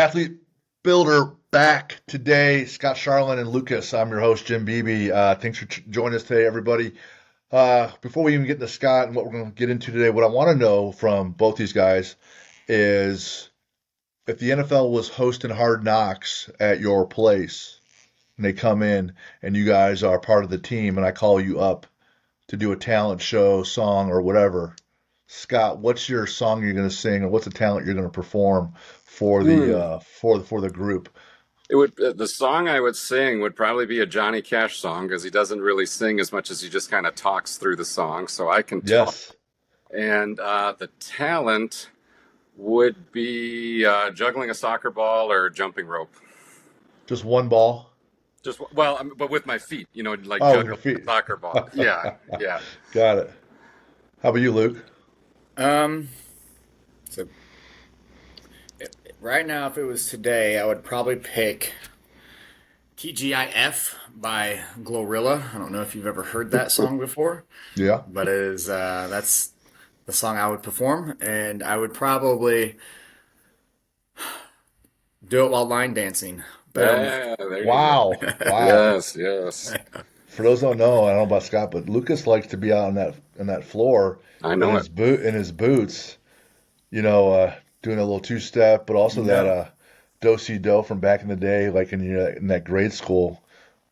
Athlete Builder back today. Scott Charland and Lucas. I'm your host, Jim Beebe. Thanks for joining us today, everybody. Before we even get into Scott and what we're going to get into today, what I want to know from both these guys is if the NFL was hosting Hard Knocks at your place and they come in and you guys are part of the team and I call you up to do a talent show, song, or whatever. Scott, what's your song you're going to sing, or what's the talent you're going to perform for the Hmm. for the group? The song I would sing would probably be a Johnny Cash song because he doesn't really sing as much as he just kind of talks through the song. So I can talk. Yes, And the talent would be juggling a soccer ball or jumping rope. just one ball. But with my feet, like Oh, with your juggling a feet. soccer ball. Yeah, yeah. Got it. How about you, Luke? Um, so right now, if it was today, I would probably pick TGIF by Glorilla. I don't know if you've ever heard that song before, Yeah. but that's the song I would perform, and I would probably do it while line dancing. Boom. Yeah, there you go. Wow. Wow. Yes, yes. For those who don't know, I don't know about Scott, but Lucas likes to be out on that floor I in know it. his boots, doing a little two step, but also that Yep. do si do from back in the day, like in that grade school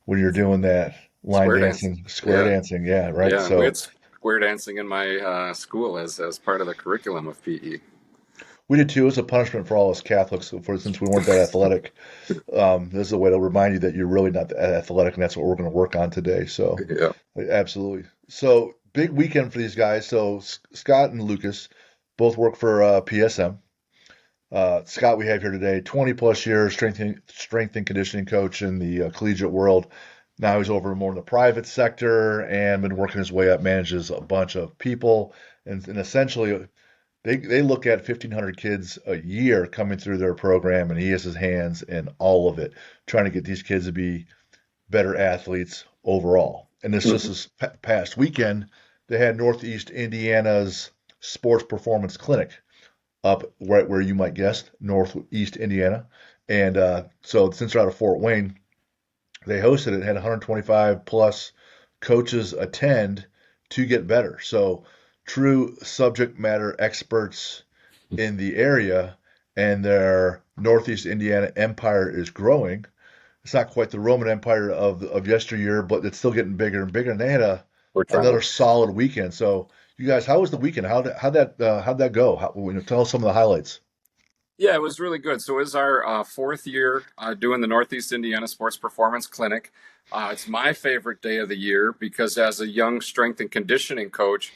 when you're doing that line Square dance. dancing, square Yeah, dancing. Yeah, right. yeah. We had So square dancing in my school as part of the curriculum of PE. we did too. As a punishment for all us Catholics, for since we weren't that athletic. This is a way to remind you that you're really not that athletic, and that's what we're going to work on today. So, Yeah. absolutely. So, big weekend for these guys. So, Scott and Lucas both work for PSM. Scott, we have here today, 20 plus years strength and conditioning coach in the collegiate world. Now he's over more in the private sector and been working his way up, manages a bunch of people, and essentially they look at 1,500 kids a year coming through their program, and he has his hands in all of it, trying to get these kids to be better athletes overall. And this just Mhm. this past weekend, they had Northeast Indiana's Sports Performance Clinic up right where you might guess, Northeast Indiana. And so since they're out of Fort Wayne, they hosted it, had 125 plus coaches attend to get better. So true subject matter experts in the area, and their Northeast Indiana empire is growing. It's not quite the Roman Empire of yesteryear, but it's still getting bigger and bigger. And they had We're another trying. solid weekend. So you guys, how was the weekend? How'd that go? Tell us some of the highlights. Yeah, it was really good. So it was our fourth year doing the Northeast Indiana Sports Performance Clinic. It's my favorite day of the year because as a young strength and conditioning coach,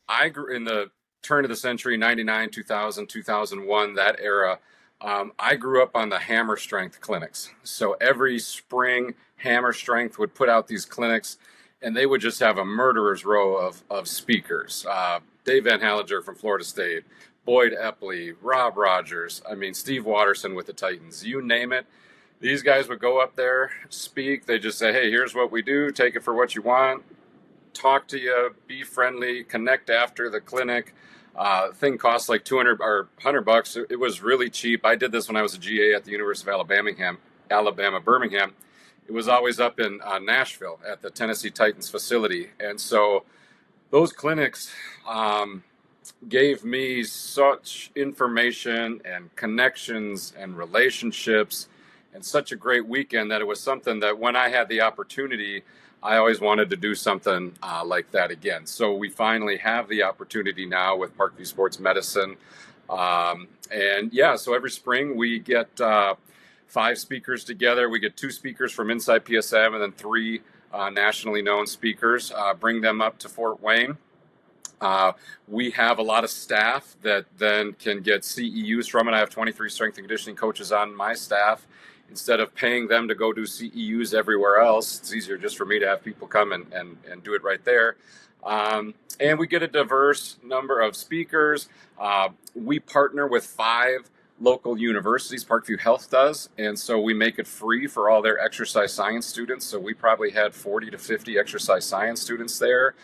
I grew in the turn of the century, 99, 2000, 2001, that era. I grew up on the Hammer Strength clinics. So every spring, Hammer Strength would put out these clinics, and they would just have a murderer's row of speakers. Dave Van Hallinger from Florida State, Boyd Epley, Rob Rogers, I mean, Steve Watterson with the Titans, you name it. These guys would go up there, speak. They just say, hey, here's what we do. Take it for what you want. Talk to you, be friendly, connect after the clinic. Thing costs like 200 or $100. It was really cheap. I did this when I was a GA at the University of Alabama, Birmingham. It was always up in Nashville at the Tennessee Titans facility. And so those clinics gave me such information and connections and relationships and such a great weekend that it was something that when I had the opportunity, I always wanted to do something like that again. So we finally have the opportunity now with Parkview Sports Medicine. And yeah, so every spring we get five speakers together. We get two speakers from inside PSM and then three nationally known speakers, bring them up to Fort Wayne. We have a lot of staff that then can get CEUs from it. I have 23 strength and conditioning coaches on my staff. Instead of paying them to go do CEUs everywhere else, it's easier just for me to have people come and do it right there. And we get a diverse number of speakers. We partner with five local universities, Parkview Health does, and so we make it free for all their exercise science students. So we probably had 40 to 50 exercise science students there.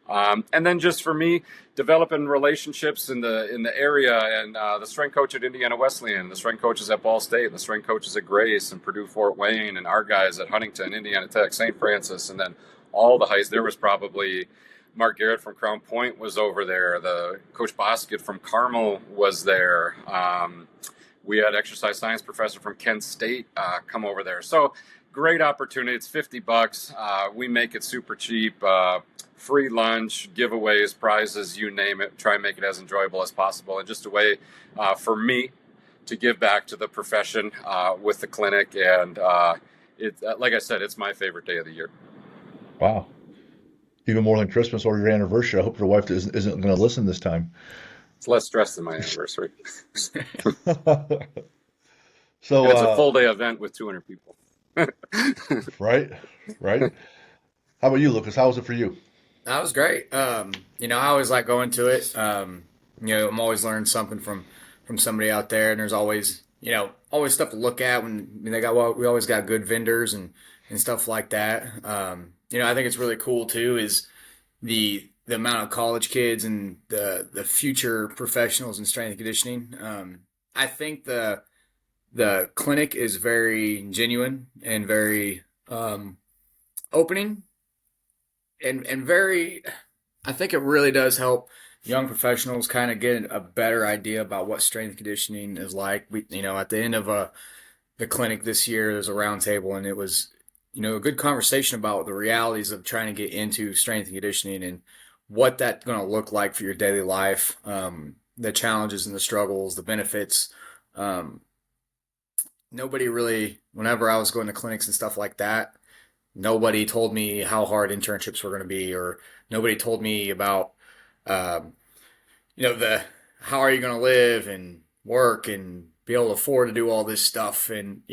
And then just for me, developing relationships in the area, and the strength coach at Indiana Wesleyan, the strength coaches at Ball State, and the strength coaches at Grace and Purdue Fort Wayne, and our guys at Huntington, Indiana Tech, St. Francis, and then all the highs. There was probably Mark Garrett from Crown Point was over there. The Coach Bosket from Carmel was there. We had exercise science professor from Kent State come over there. So great opportunity. It's $50. We make it super cheap. Free lunch, giveaways, prizes, you name it. Try and make it as enjoyable as possible, and just a way for me to give back to the profession with the clinic. And like I said, it's my favorite day of the year. Wow. Even more than Christmas or your anniversary. I hope your wife isn't going to listen this time. It's less stress than my anniversary. So it's a full day event with 200 people. Right. How about you, Lucas? How was it for you? That was great. I always like going to it. I'm always learning something from somebody out there, and there's always, always stuff to look at when we always got good vendors and stuff like that. I think it's really cool too is the amount of college kids and the future professionals in strength and conditioning. I think the clinic is very genuine and very opening and very, I think it really does help young professionals kind of get a better idea about what strength and conditioning is like. At the end of the clinic this year, there's a round table, and it was, a good conversation about the realities of trying to get into strength and conditioning and what that's going to look like for your daily life, the challenges and the struggles, the benefits. Nobody really, whenever I was going to clinics and stuff like that, nobody told me how hard internships were going to be, or nobody told me about, how are you going to live and work and be able to afford to do all this stuff. And,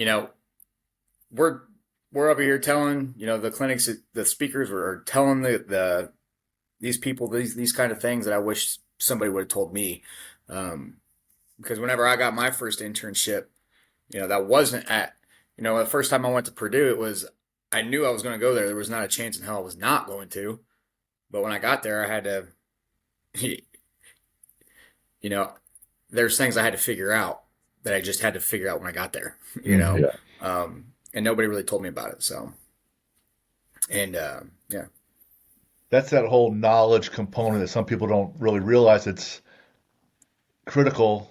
we're over here telling, the clinics, the speakers are telling these people, these kind of things that I wish somebody would have told me. Because whenever I got my first internship, that wasn't at, the first time I went to Purdue, I knew I was going to go there. There was not a chance in hell I was not going to. But when I got there, I had to, there's things I had to figure out that I just had to figure out when I got there, Yeah. And nobody really told me about it. So, and yeah. That's that whole knowledge component that some people don't really realize it's critical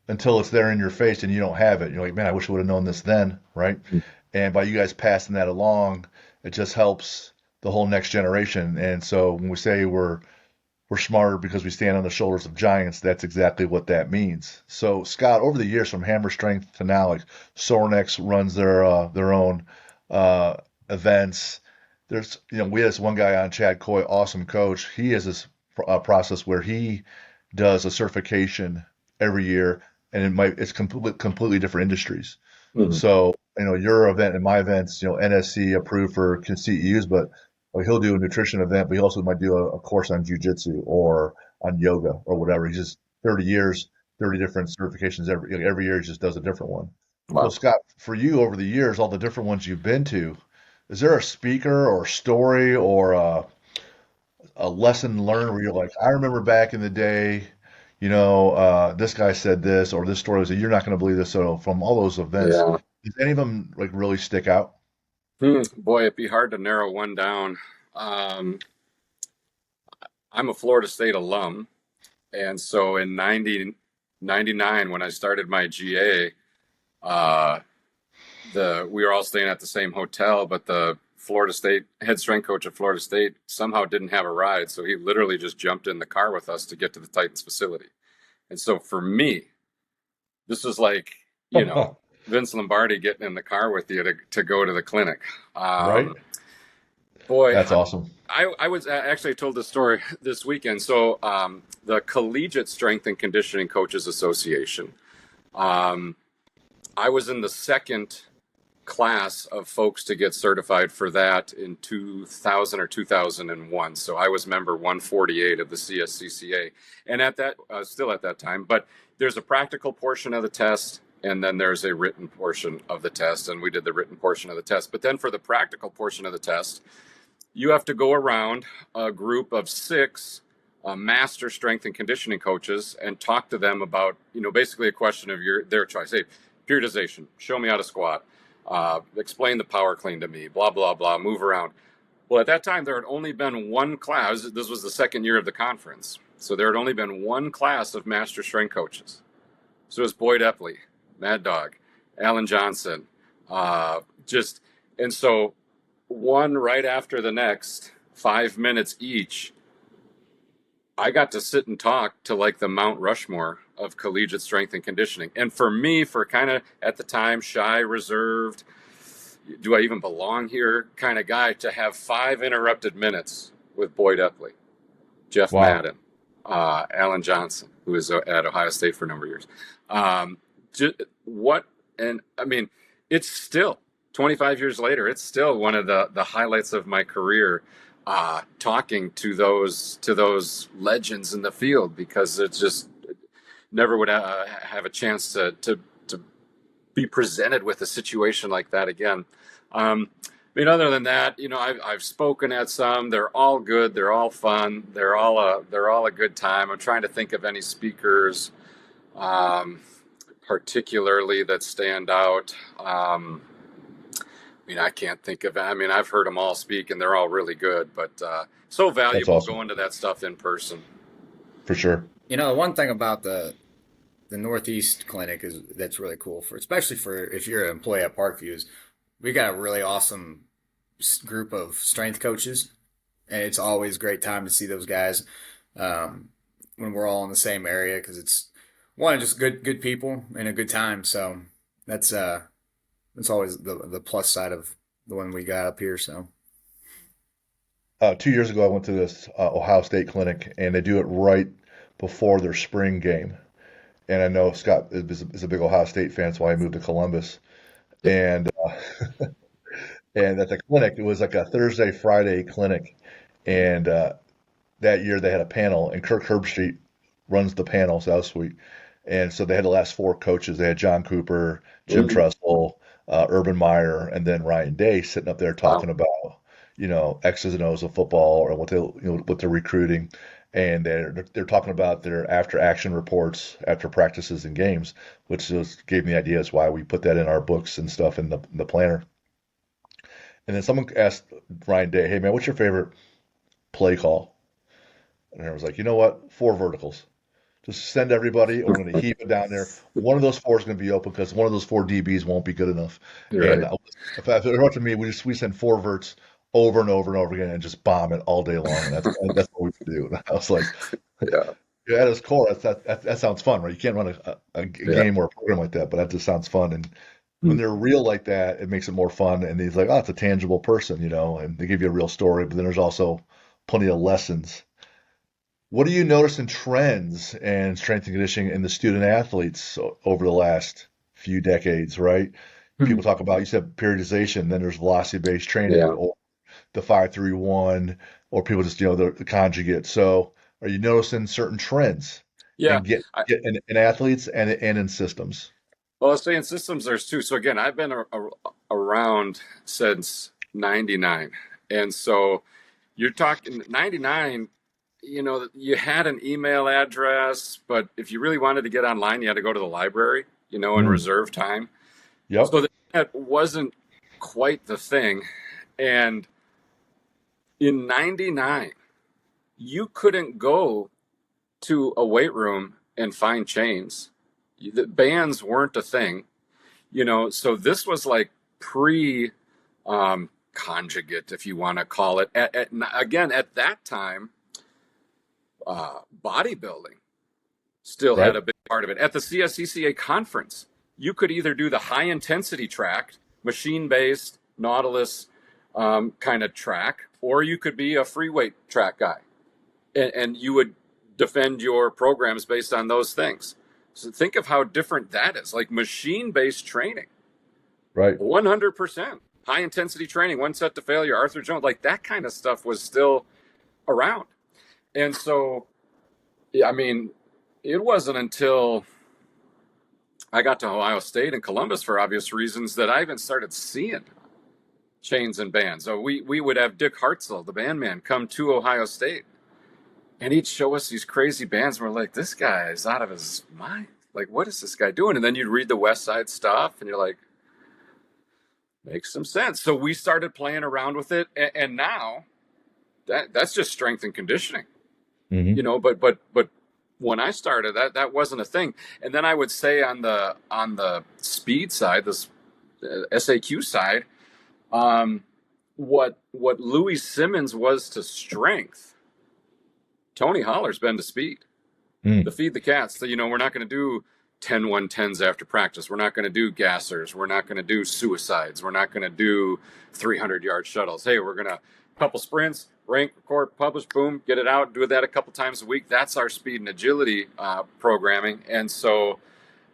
until it's there in your face and you don't have it. You're like, man, I wish I would have known this then, right? And by you guys passing that along, it just helps the whole next generation. And so when we say we're smarter because we stand on the shoulders of giants, that's exactly what that means. So Scott, over the years from Hammer Strength to now, like Sornex runs their own events. There's, we had this one guy on, Chad Coy, awesome coach. He has this process where he does a certification every year, and it's completely different industries. Mm-hmm. So, your event and my events, NSC approved for CEUs, but he'll do a nutrition event, but he also might do a course on jujitsu or on yoga or whatever. He's just 30 years, 30 different certifications every year. He just does a different one. Wow. Well, Scott, for you over the years, all the different ones you've been to, is there a speaker or story or a lesson learned where you're like, I remember back in the day, this guy said this, or this story was, you're not going to believe this. So from all those events, Yeah. does any of them like really stick out? Boy, it'd be hard to narrow one down. I'm a Florida State alum. And so in 99, when I started my GA, we were all staying at the same hotel, but the Florida State head strength coach at Florida State somehow didn't have a ride. So he literally just jumped in the car with us to get to the Titans facility. And so for me, this was like, Vince Lombardi getting in the car with you to go to the clinic. Right. Boy, That's awesome. I was actually told this story this weekend. So the Collegiate Strength and Conditioning Coaches Association, I was in the second class of folks to get certified for that in 2000 or 2001. So I was member 148 of the CSCCA. And still at that time, but there's a practical portion of the test, and then there's a written portion of the test, and we did the written portion of the test. But then for the practical portion of the test, you have to go around a group of six master strength and conditioning coaches and talk to them about, basically a question of their choice. Hey, periodization, show me how to squat, explain the power clean to me, blah, blah, blah, move around. Well, at that time, there had only been one class. This was the second year of the conference. So there had only been one class of master strength coaches. So it was Boyd Epley, Mad Dog, Alan Johnson, and so one right after the next, 5 minutes each, I got to sit and talk to like the Mount Rushmore of collegiate strength and conditioning. And for me, for kind of at the time, shy, reserved, do I even belong here kind of guy, to have 5 interrupted minutes with Boyd Epley, Jeff Wow. Madden, Alan Johnson, who was at Ohio State for a number of years. And I mean, it's still 25 years later, it's still one of the highlights of my career, talking to those legends in the field, because it's just never would have a chance to be presented with a situation like that again. I mean, other than that, I've spoken at some. They're all good. They're all fun. They're all a good time. I'm trying to think of any speakers, particularly that stand out. I mean, I can't think of. I mean, I've heard them all speak, and they're all really good. But so That's valuable awesome. going to that stuff in person. For sure. One thing about the Northeast clinic is that's really cool especially for if you're an employee at Parkview, is we got a really awesome group of strength coaches, and it's always a great time to see those guys when we're all in the same area, because it's one, just good people and a good time. So that's always the plus side of the one we got up here. So 2 years ago, I went to this Ohio State clinic, and they do it right before their spring game. And I know Scott is a big Ohio State fan, that's why he moved to Columbus. And and at the clinic, it was like a Thursday, Friday clinic. And that year they had a panel, and Kirk Herbstreit runs the panel, so that was sweet. And so they had the last four coaches. They had John Cooper, Jim Mm-hmm. Tressel, Urban Meyer, and then Ryan Day sitting up there Wow. talking about, X's and O's of football, or what they're recruiting. And they're talking about their after action reports after practices and games, which just gave me ideas why we put that in our books and stuff in the planner. And then someone asked Ryan Day, "Hey man, what's your favorite play call?" And I was like, "You know what? Four verticals. Just send everybody, and we're going to heave it down there. One of those four is going to be open because one of those four DBs won't be good enough." You're And right. if it were up to me, we send four verts over and over and over again and just bomb it all day long. And that's what we do. And I was like, Yeah. yeah, at its core, that sounds fun, right? You can't run a Yeah. game or a program like that, but that just sounds fun. And when they're real like that, it makes it more fun. And he's like, oh, it's a tangible person, and they give you a real story. But then there's also plenty of lessons. What do you notice in trends and strength and conditioning in the student athletes over the last few decades, right? People talk about, you said periodization, then there's velocity-based training, Yeah. or the 5-3-1, or people just, the conjugate. So are you noticing certain trends Yeah. and get in athletes and in systems? Well, I'll say in systems there's two. So again, I've been around since '99, and so you're talking '99. You had an email address, but if you really wanted to get online, you had to go to the library, and Mm, reserve time. yep, So the internet wasn't quite the thing. And in '99, you couldn't go to a weight room and find chains. The bands weren't a thing. So this was like pre conjugate, if you want to call it. Again, at that time, bodybuilding still had right, a big part of it. At the CSCCA conference, you could either do the high intensity track, machine based, Nautilus kind of track, or you could be a free weight track guy. And you would defend your programs based on those things. So think of how different that is. Like machine based training, right. 100%. High intensity training, one set to failure, Arthur Jones, like that kind of stuff was still around. And so, yeah, I mean, it wasn't until I got to Ohio State and Columbus, for obvious reasons, that I even started seeing chains and bands. So we would have Dick Hartzell, the band man, come to Ohio State, and he'd show us these crazy bands. And we're like, this guy is out of his mind. Like, what is this guy doing? And then you'd read the West Side stuff, and you're like, makes some sense. So we started playing around with it, and now that's just strength and conditioning, you know. But when I started, that wasn't a thing. And then I would say on the speed side, this SAQ side, what Louis Simmons was to strength, Tony Holler's been to speed. The feed the cats. So, you know, we're not going to do 10 110s after practice. We're not going to do gassers. We're not going to do suicides. We're not going to do 300-yard shuttles. Hey, we're going to couple sprints, rank, record, publish, boom, get it out, do that a couple times a week. That's our speed and agility programming. And so,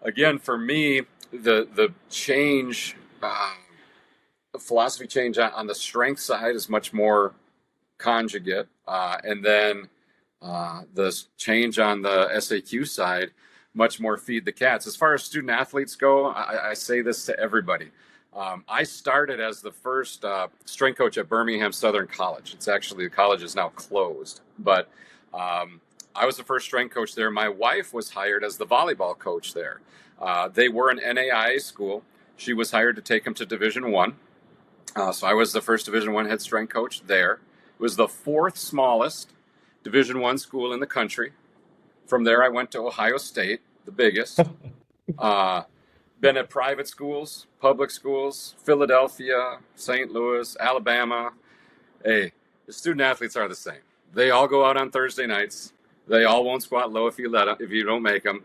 again, for me, the change, the philosophy change on the strength side is much more conjugate. And then the change on the SAQ side, much more feed the cats. As far as student athletes go, I say this to everybody. I started as the first strength coach at Birmingham Southern College. It's actually, the college is now closed, but I was the first strength coach there. My wife was hired as the volleyball coach there. They were an NAIA school. She was hired to take them to Division I. So I was the first Division I head strength coach there. It was the fourth smallest Division I school in the country. From there, I went to Ohio State, the biggest. Been at private schools, public schools, Philadelphia, St. Louis, Alabama. Hey, the student athletes are the same. They all go out on Thursday nights. They all won't squat low if you don't make them.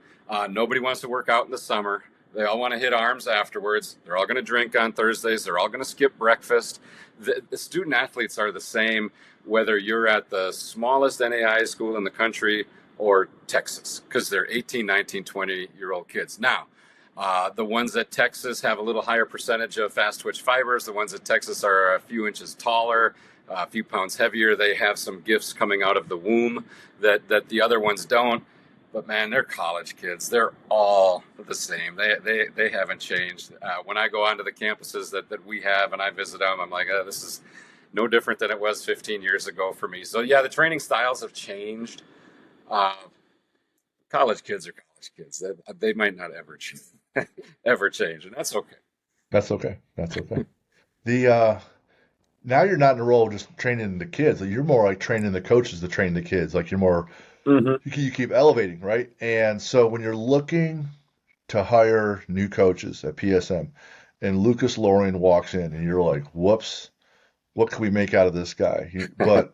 Nobody wants to work out in the summer. They all want to hit arms afterwards. They're all going to drink on Thursdays. They're all going to skip breakfast. The student athletes are the same, whether you're at the smallest NAIA school in the country or Texas, because they're 18, 19, 20-year-old kids. Now, the ones at Texas have a little higher percentage of fast twitch fibers. The ones at Texas are a few inches taller, a few pounds heavier. They have some gifts coming out of the womb that the other ones don't. But man, they're college kids. They're all the same. They haven't changed. When I go onto the campuses that we have and I visit them, I'm like, this is no different than it was 15 years ago for me. So yeah, the training styles have changed. College kids are college kids. They might not ever change, ever change, and that's okay. That's okay. That's okay. The now you're not in a role of just training the kids. Like, you're more like training the coaches to train the kids. Like, you're more you keep elevating, right? And so when you're looking to hire new coaches at PSM, and Lucas Lorian walks in, and you're like, "Whoops, what can we make out of this guy?" But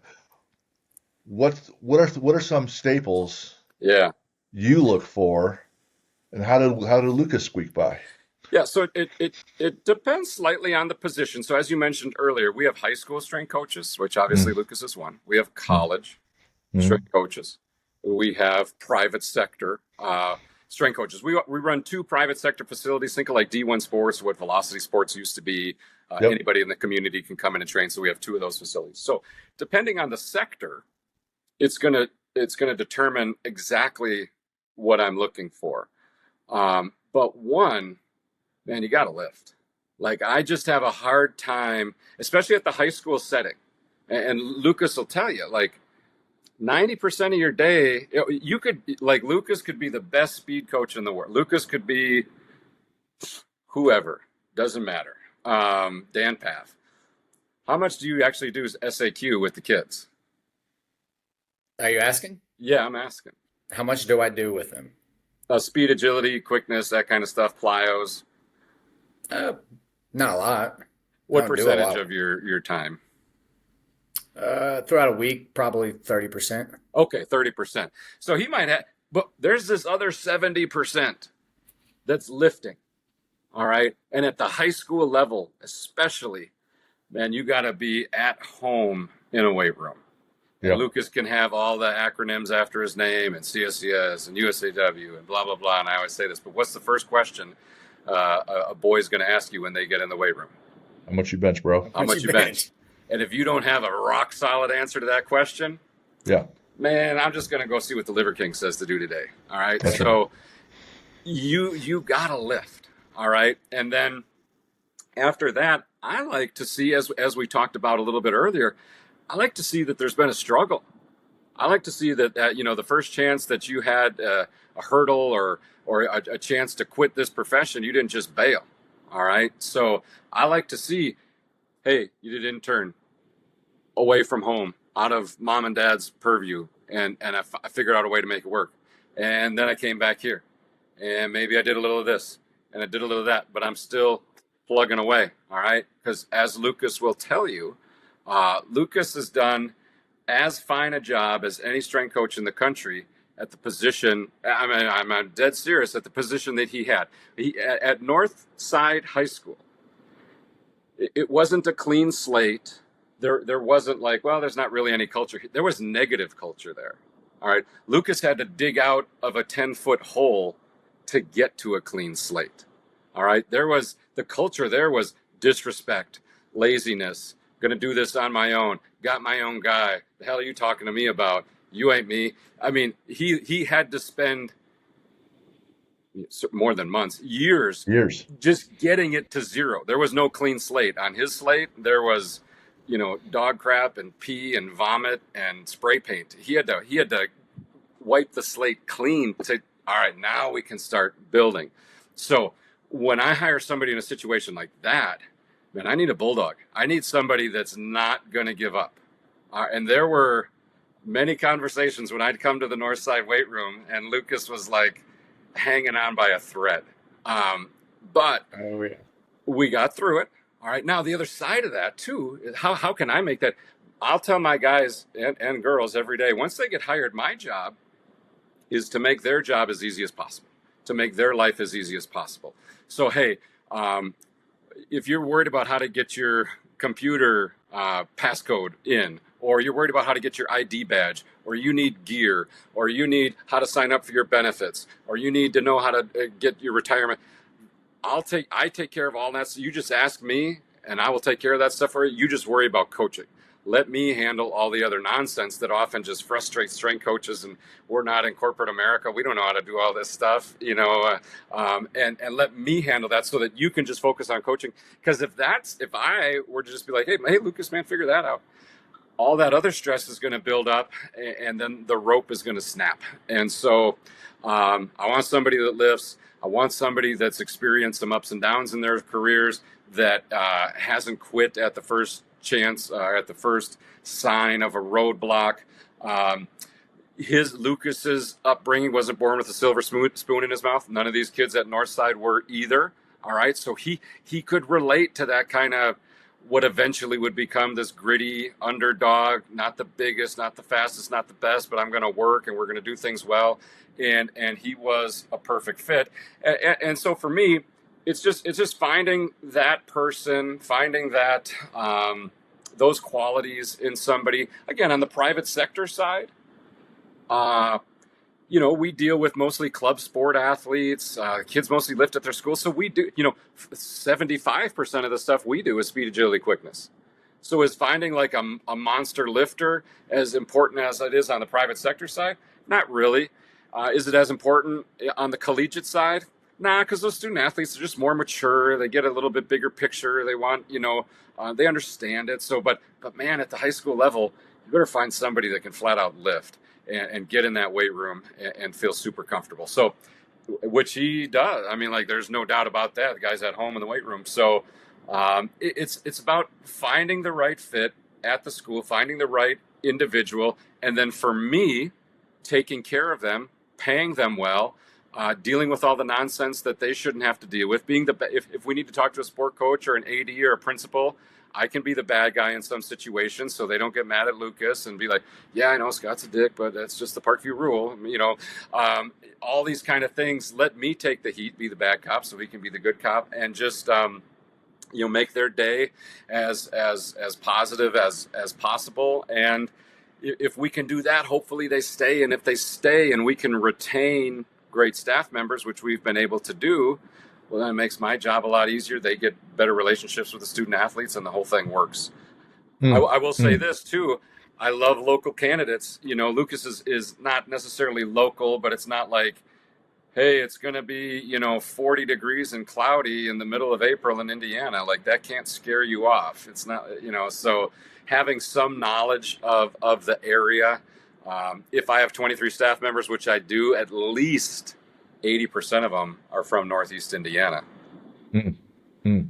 what are some staples? Yeah. You look for, and how did Lucas squeak by? Yeah, so it depends slightly on the position. So as you mentioned earlier, we have high school strength coaches, which obviously Lucas is one. We have college strength coaches. We have private sector strength coaches. We run 2 private sector facilities. Think of like D1 Sports, what Velocity Sports used to be. Anybody in the community can come in and train. So we have 2 of those facilities. So depending on the sector, it's gonna determine exactly what I'm looking for. But one, man, you got to lift. Like, I just have a hard time, especially at the high school setting. And Lucas will tell you, like, 90% of your day, you could, like, Lucas could be the best speed coach in the world. Lucas could be whoever, doesn't matter. Dan Path. How much do you actually do SAQ with the kids? Are you asking? Yeah, I'm asking. How much do I do with them? Speed, agility, quickness, that kind of stuff, plyos. Not a lot. What percentage of your time? Throughout a week, probably 30%. Okay, 30%. So he might have, but there's this other 70% that's lifting. All right. And at the high school level, especially, man, you got to be at home in a weight room. Yeah. Lucas can have all the acronyms after his name and CSCS and USAW and blah, blah, blah. And I always say this, but what's the first question a boy's going to ask you when they get in the weight room? How much you bench, bro? How much you bench? And if you don't have a rock solid answer to that question, yeah, man, I'm just going to go see what the Liver King says to do today. All right. So you got to lift. All right. And then After that, I like to see, as we talked about a little bit earlier, I like to see that there's been a struggle. I like to see that, the first chance that you had a hurdle or a chance to quit this profession, you didn't just bail. All right. So I like to see, hey, you did intern away from home, out of mom and dad's purview, and I figured out a way to make it work. And then I came back here, and maybe I did a little of this, and I did a little of that, but I'm still plugging away. All right. Because as Lucas will tell you, Lucas has done as fine a job as any strength coach in the country at the position. I mean, I'm dead serious, at the position that he had. At Northside High School, it wasn't a clean slate. There wasn't like, well, there's not really any culture. There was negative culture there. All right. Lucas had to dig out of a 10-foot hole to get to a clean slate. All right. The culture there was disrespect, laziness, going to do this on my own, got my own guy. The hell are you talking to me about? You ain't me. I mean, he had to spend more than months, years just getting it to zero. There was no clean slate. On his slate, there was, dog crap and pee and vomit and spray paint. He had to wipe the slate clean to say, all right, now we can start building. So when I hire somebody in a situation like that, man, I need a bulldog. I need somebody that's not going to give up. And there were many conversations when I'd come to the Northside weight room and Lucas was like hanging on by a thread. But we got through it. All right. Now, the other side of that, too, is how can I make that? I'll tell my guys and girls every day, once they get hired, my job is to make their job as easy as possible, to make their life as easy as possible. So, hey, if you're worried about how to get your computer passcode in, or you're worried about how to get your ID badge, or you need gear, or you need how to sign up for your benefits, or you need to know how to get your retirement, I take care of all that. So you just ask me and I will take care of that stuff for you. You just worry about coaching. Let me handle all the other nonsense that often just frustrates strength coaches. And we're not in corporate America. We don't know how to do all this stuff, and let me handle that so that you can just focus on coaching. Because if I were to just be like, hey, Lucas, man, figure that out, all that other stress is going to build up and then the rope is going to snap. And so I want somebody that lifts. I want somebody that's experienced some ups and downs in their careers, that hasn't quit at the first chance, at the first sign of a roadblock. Lucas's upbringing wasn't born with a silver spoon in his mouth. None of these kids at Northside were either. All right. So he could relate to that kind of what eventually would become this gritty underdog, not the biggest, not the fastest, not the best, but I'm going to work and we're going to do things well. And he was a perfect fit. And so for me, it's just finding that person, finding that those qualities in somebody. Again, on the private sector side, we deal with mostly club sport athletes. Kids mostly lift at their school. So we do, 75% of the stuff we do is speed, agility, quickness. So is finding like a monster lifter as important as it is on the private sector side? Not really. Is it as important on the collegiate side? Nah, because those student athletes are just more mature. They get a little bit bigger picture. They want, they understand it. So, but man, at the high school level, you better find somebody that can flat out lift and get in that weight room and feel super comfortable. So, which he does. I mean, like, there's no doubt about that. The guy's at home in the weight room. So, it's about finding the right fit at the school, finding the right individual, and then for me, taking care of them, paying them well, dealing with all the nonsense that they shouldn't have to deal with. If we need to talk to a sport coach or an AD or a principal, I can be the bad guy in some situations so they don't get mad at Lucas and be like, yeah, I know Scott's a dick, but that's just the Parkview rule. All these kind of things. Let me take the heat, be the bad cop so he can be the good cop, and just make their day as positive as possible. And if we can do that, hopefully they stay. And if they stay and we can retain great staff members, which we've been able to do, well, then it makes my job a lot easier. They get better relationships with the student athletes and the whole thing works. I will say this too. I love local candidates. Lucas is not necessarily local, but it's not like hey, it's going to be, 40 degrees and cloudy in the middle of April in Indiana. Like that can't scare you off. It's not, so having some knowledge of the area. If I have 23 staff members, which I do, at least 80% of them are from Northeast Indiana. Mm, mm.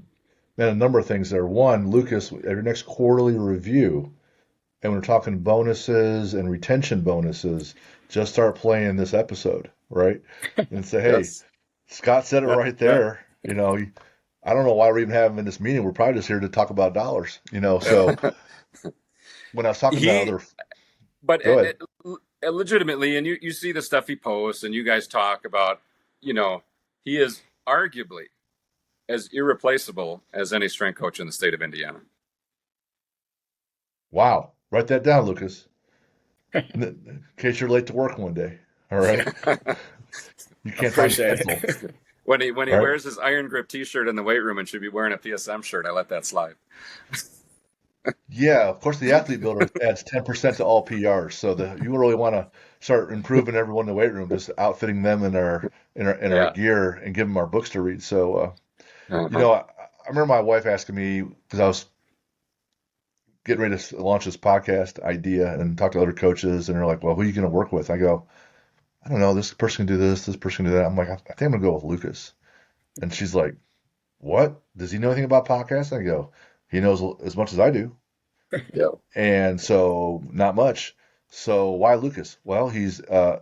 And a number of things there. One, Lucas, at your next quarterly review, and we're talking bonuses and retention bonuses, just start playing this episode, right? And say, hey, Yes. Scott said it Yeah. right Yeah. there. I don't know why we're even having this meeting. We're probably just here to talk about dollars. So Yeah. when I was talking to that he, other, but go ahead. legitimately, and you see the stuff he posts, and you guys talk about, he is arguably as irreplaceable as any strength coach in the state of Indiana. Wow. Write that down, Lucas, in case you're late to work one day. All right. You can't find your Appreciate pencil. it. When he All right. wears his Iron Grip T-shirt in the weight room and should be wearing a PSM shirt, I let that slide. Yeah, of course, the athlete builder adds 10% to all PRs. So you really want to start improving everyone in the weight room, just outfitting them in our Yeah. gear and give them our books to read. So, Uh-huh. I remember my wife asking me because I was getting ready to launch this podcast idea and talk to other coaches, and they're like, "Well, who are you going to work with?" I go, "I don't know. This person can do this person can do that." I'm like, "I think I'm going to go with Lucas." And she's like, "What? Does he know anything about podcasts?" I go, "He knows as much as I do." Yeah. And so not much. So why Lucas? Well, I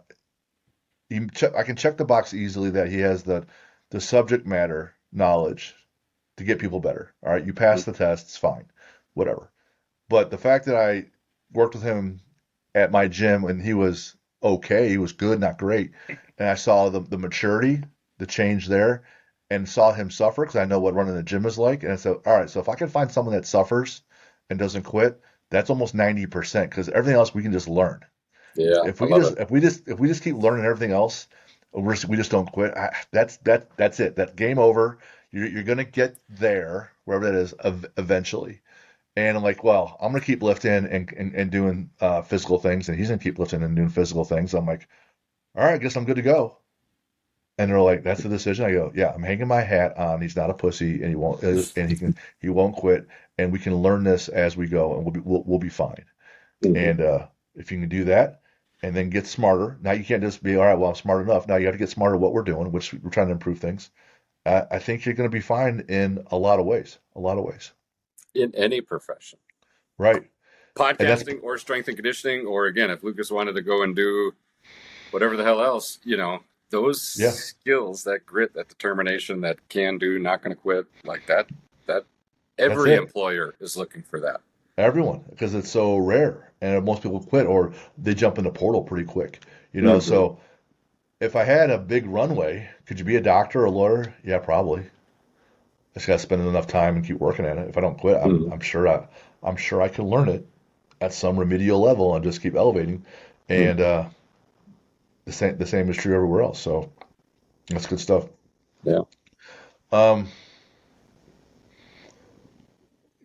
can check the box easily that he has the subject matter knowledge to get people better. All right, you pass the test, it's fine, whatever. But the fact that I worked with him at my gym and he was okay, he was good, not great, and I saw the maturity, the change there, and saw him suffer because I know what running a gym is like. And I said, all right, so if I can find someone that suffers and doesn't quit, that's almost 90% because everything else we can just learn. Yeah. If I we can love just it. if we just keep learning everything else, we just don't quit. That's it. That game over. You're gonna get there wherever that is eventually. And I'm like, well, I'm gonna keep lifting and doing physical things, and he's gonna keep lifting and doing physical things. I'm like, all right, I guess I'm good to go. And they're like, that's the decision. I go, yeah, I'm hanging my hat on. He's not a pussy, and he won't quit, and we can learn this as we go, and we'll be fine. Mhm. And if you can do that and then get smarter, now you can't just be, all right, well, I'm smart enough. Now you got to get smarter at what we're doing, which we're trying to improve things. I think you're going to be fine in a lot of ways. A lot of ways. In any profession, Right. And that's, podcasting or strength and conditioning, or again, if Lucas wanted to go and do whatever the hell else, those yeah, skills, that grit, that determination, that can do, not going to quit, like that that's every it. employer is looking for that. Everyone, because it's so rare. And most people quit or they jump in the portal pretty quick. Hmm. So if I had a big runway, could you be a doctor or a lawyer? Yeah, probably. I just got to spend enough time and keep working at it. If I don't quit, Hmm. I'm sure I can learn it at some remedial level and just keep elevating. And the same is true everywhere else. So that's good stuff. Yeah. Um,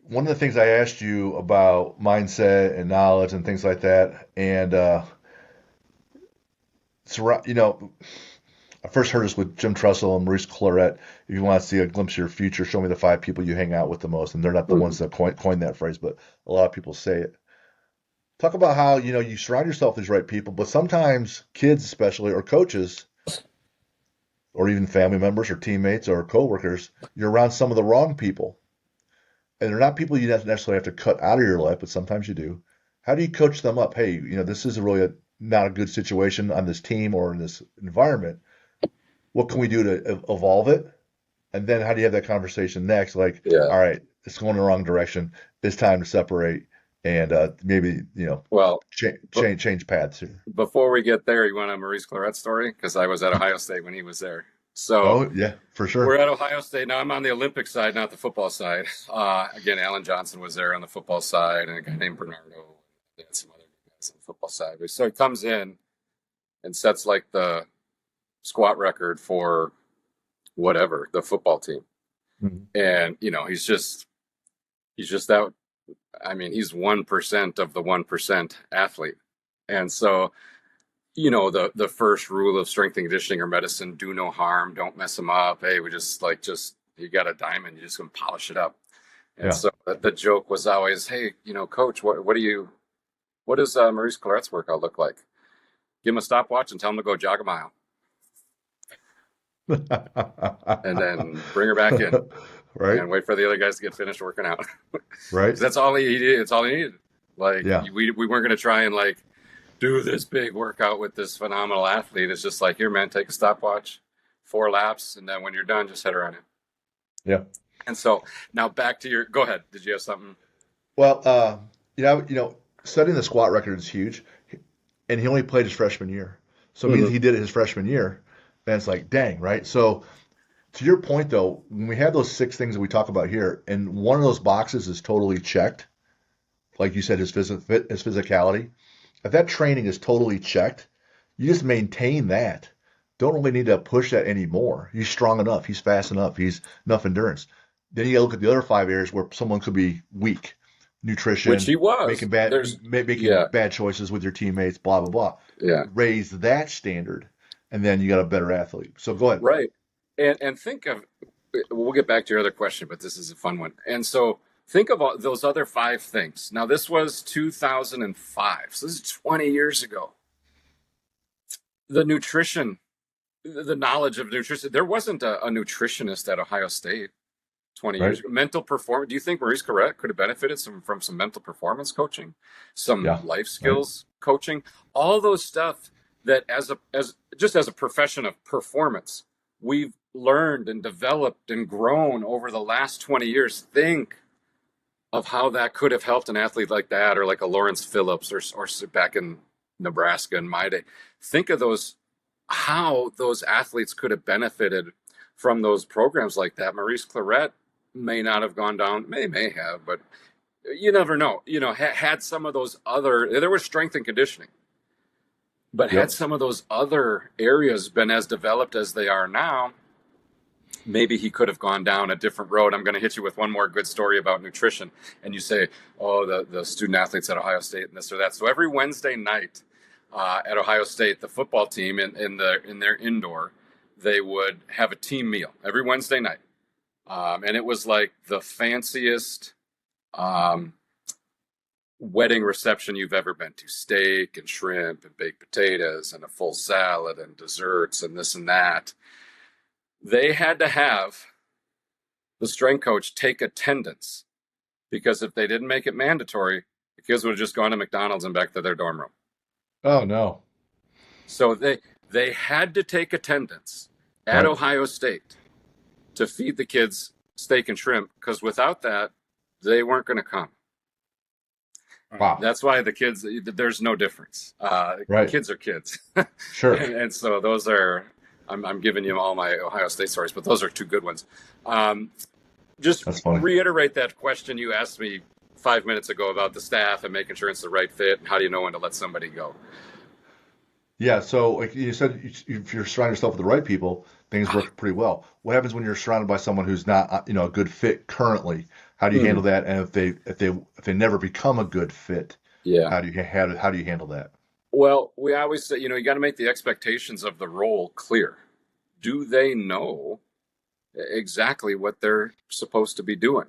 one of the things I asked you about mindset and knowledge and things like that, and I first heard this with Jim Trussell and Maurice Claret. If you want to see a glimpse of your future, show me the 5 people you hang out with the most. And they're not the Hmm. ones that coined that phrase, but a lot of people say it. Talk about how you surround yourself with these right people, but sometimes kids, especially, or coaches, or even family members, or teammates, or coworkers, you're around some of the wrong people. And they're not people you necessarily have to cut out of your life, but sometimes you do. How do you coach them up? Hey, this is not a good situation on this team or in this environment. What can we do to evolve it? And then how do you have that conversation next? Like, Yeah. all right, it's going in the wrong direction. It's time to separate and maybe Well, but change paths here. before we get there, you want a Maurice Claret story? Because I was at Ohio State when he was there. So Oh yeah, for we're sure. at Ohio State now. I'm on the Olympic side, not the football side. Again, Alan Johnson was there on the football side, and a guy named Bernardo. They had some other guys on the football side. So he comes in and sets like the squat record for whatever the football team, Mhm. and he's just out. I mean, he's 1% of the 1% athlete, and so the first rule of strength and conditioning or medicine: do no harm, don't mess them up. Hey, we just you got a diamond, you just gonna polish it up. And Yeah. so the joke was always, hey, coach, what does Maurice Claret's workout look like? Give him a stopwatch and tell him to go jog a mile, and then bring her back in Right. and wait for the other guys to get finished working out. Right. Because that's all he did. It's all he needed. Like Yeah. we weren't gonna try and like do this big workout with this phenomenal athlete. It's just like, here, man, take a stopwatch, 4 laps, and then when you're done, just head her on in. Yeah. And so now back to your. Go ahead. Did you have something? Well, setting the squat record is huge, and he only played his freshman year, so it means Mm-hmm. he did it his freshman year. Then it's like, dang, right? So to your point, though, when we have those 6 things that we talk about here, and one of those boxes is totally checked, like you said, his physicality. If that training is totally checked, you just maintain that. Don't really need to push that anymore. He's strong enough. He's fast enough. He's enough endurance. Then you got to look at the other 5 areas where someone could be weak. Which Nutrition, he was. making bad There's making yeah, bad choices with your teammates, blah blah blah. yeah, Raise that standard, and then you got a better athlete. So go ahead. right. And think of. We'll get back to your other question, but this is a fun one. And so think of all those other 5 things. Now this was 2005, so this is 20 years ago. The nutrition, the knowledge of nutrition. There wasn't a nutritionist at Ohio State 20 Right? years ago. Mental performance. Do you think Maurice Correct could have benefited from some mental performance coaching, some Yeah. life Right. skills coaching, all those stuff that as a profession of performance, we've learned and developed and grown over the last 20 years. Think of how that could have helped an athlete like that, or like a Lawrence Phillips, or back in Nebraska in my day. Think of how those athletes could have benefited from those programs like that. Maurice Claret may not have gone down, may have, but you never know. Had some of those other, there was strength and conditioning, but had Yep. some of those other areas been as developed as they are now, maybe he could have gone down a different road. I'm going to hit you with one more good story about nutrition. And you say, oh, the student athletes at Ohio State and this or that. So every Wednesday night at Ohio State, the football team in their indoor, they would have a team meal every Wednesday night. And it was like the fanciest um, wedding reception you've ever been to. Steak and shrimp and baked potatoes and a full salad and desserts and this and that. They had to have the strength coach take attendance, because if they didn't make it mandatory, the kids would have just gone to McDonald's and back to their dorm room. Oh no. So they had to take attendance at Right. Ohio State to feed the kids steak and shrimp, because without that, they weren't going to come. Wow. That's why the kids, there's no difference. Right. Kids are kids. Sure. And so those are, I'm giving you all my Ohio State stories, but those are 2 good ones. Just That's funny. reiterate that question you asked me 5 minutes ago about the staff and making sure it's the right fit. And how do you know when to let somebody go? Yeah. So like you said, if you're surrounding yourself with the right people, things work pretty well. What happens when you're surrounded by someone who's not, a good fit currently? How do you handle Mhm. that? And if they never become a good fit, Yeah. how do you handle that? Well, we always say, you got to make the expectations of the role clear. Do they know exactly what they're supposed to be doing?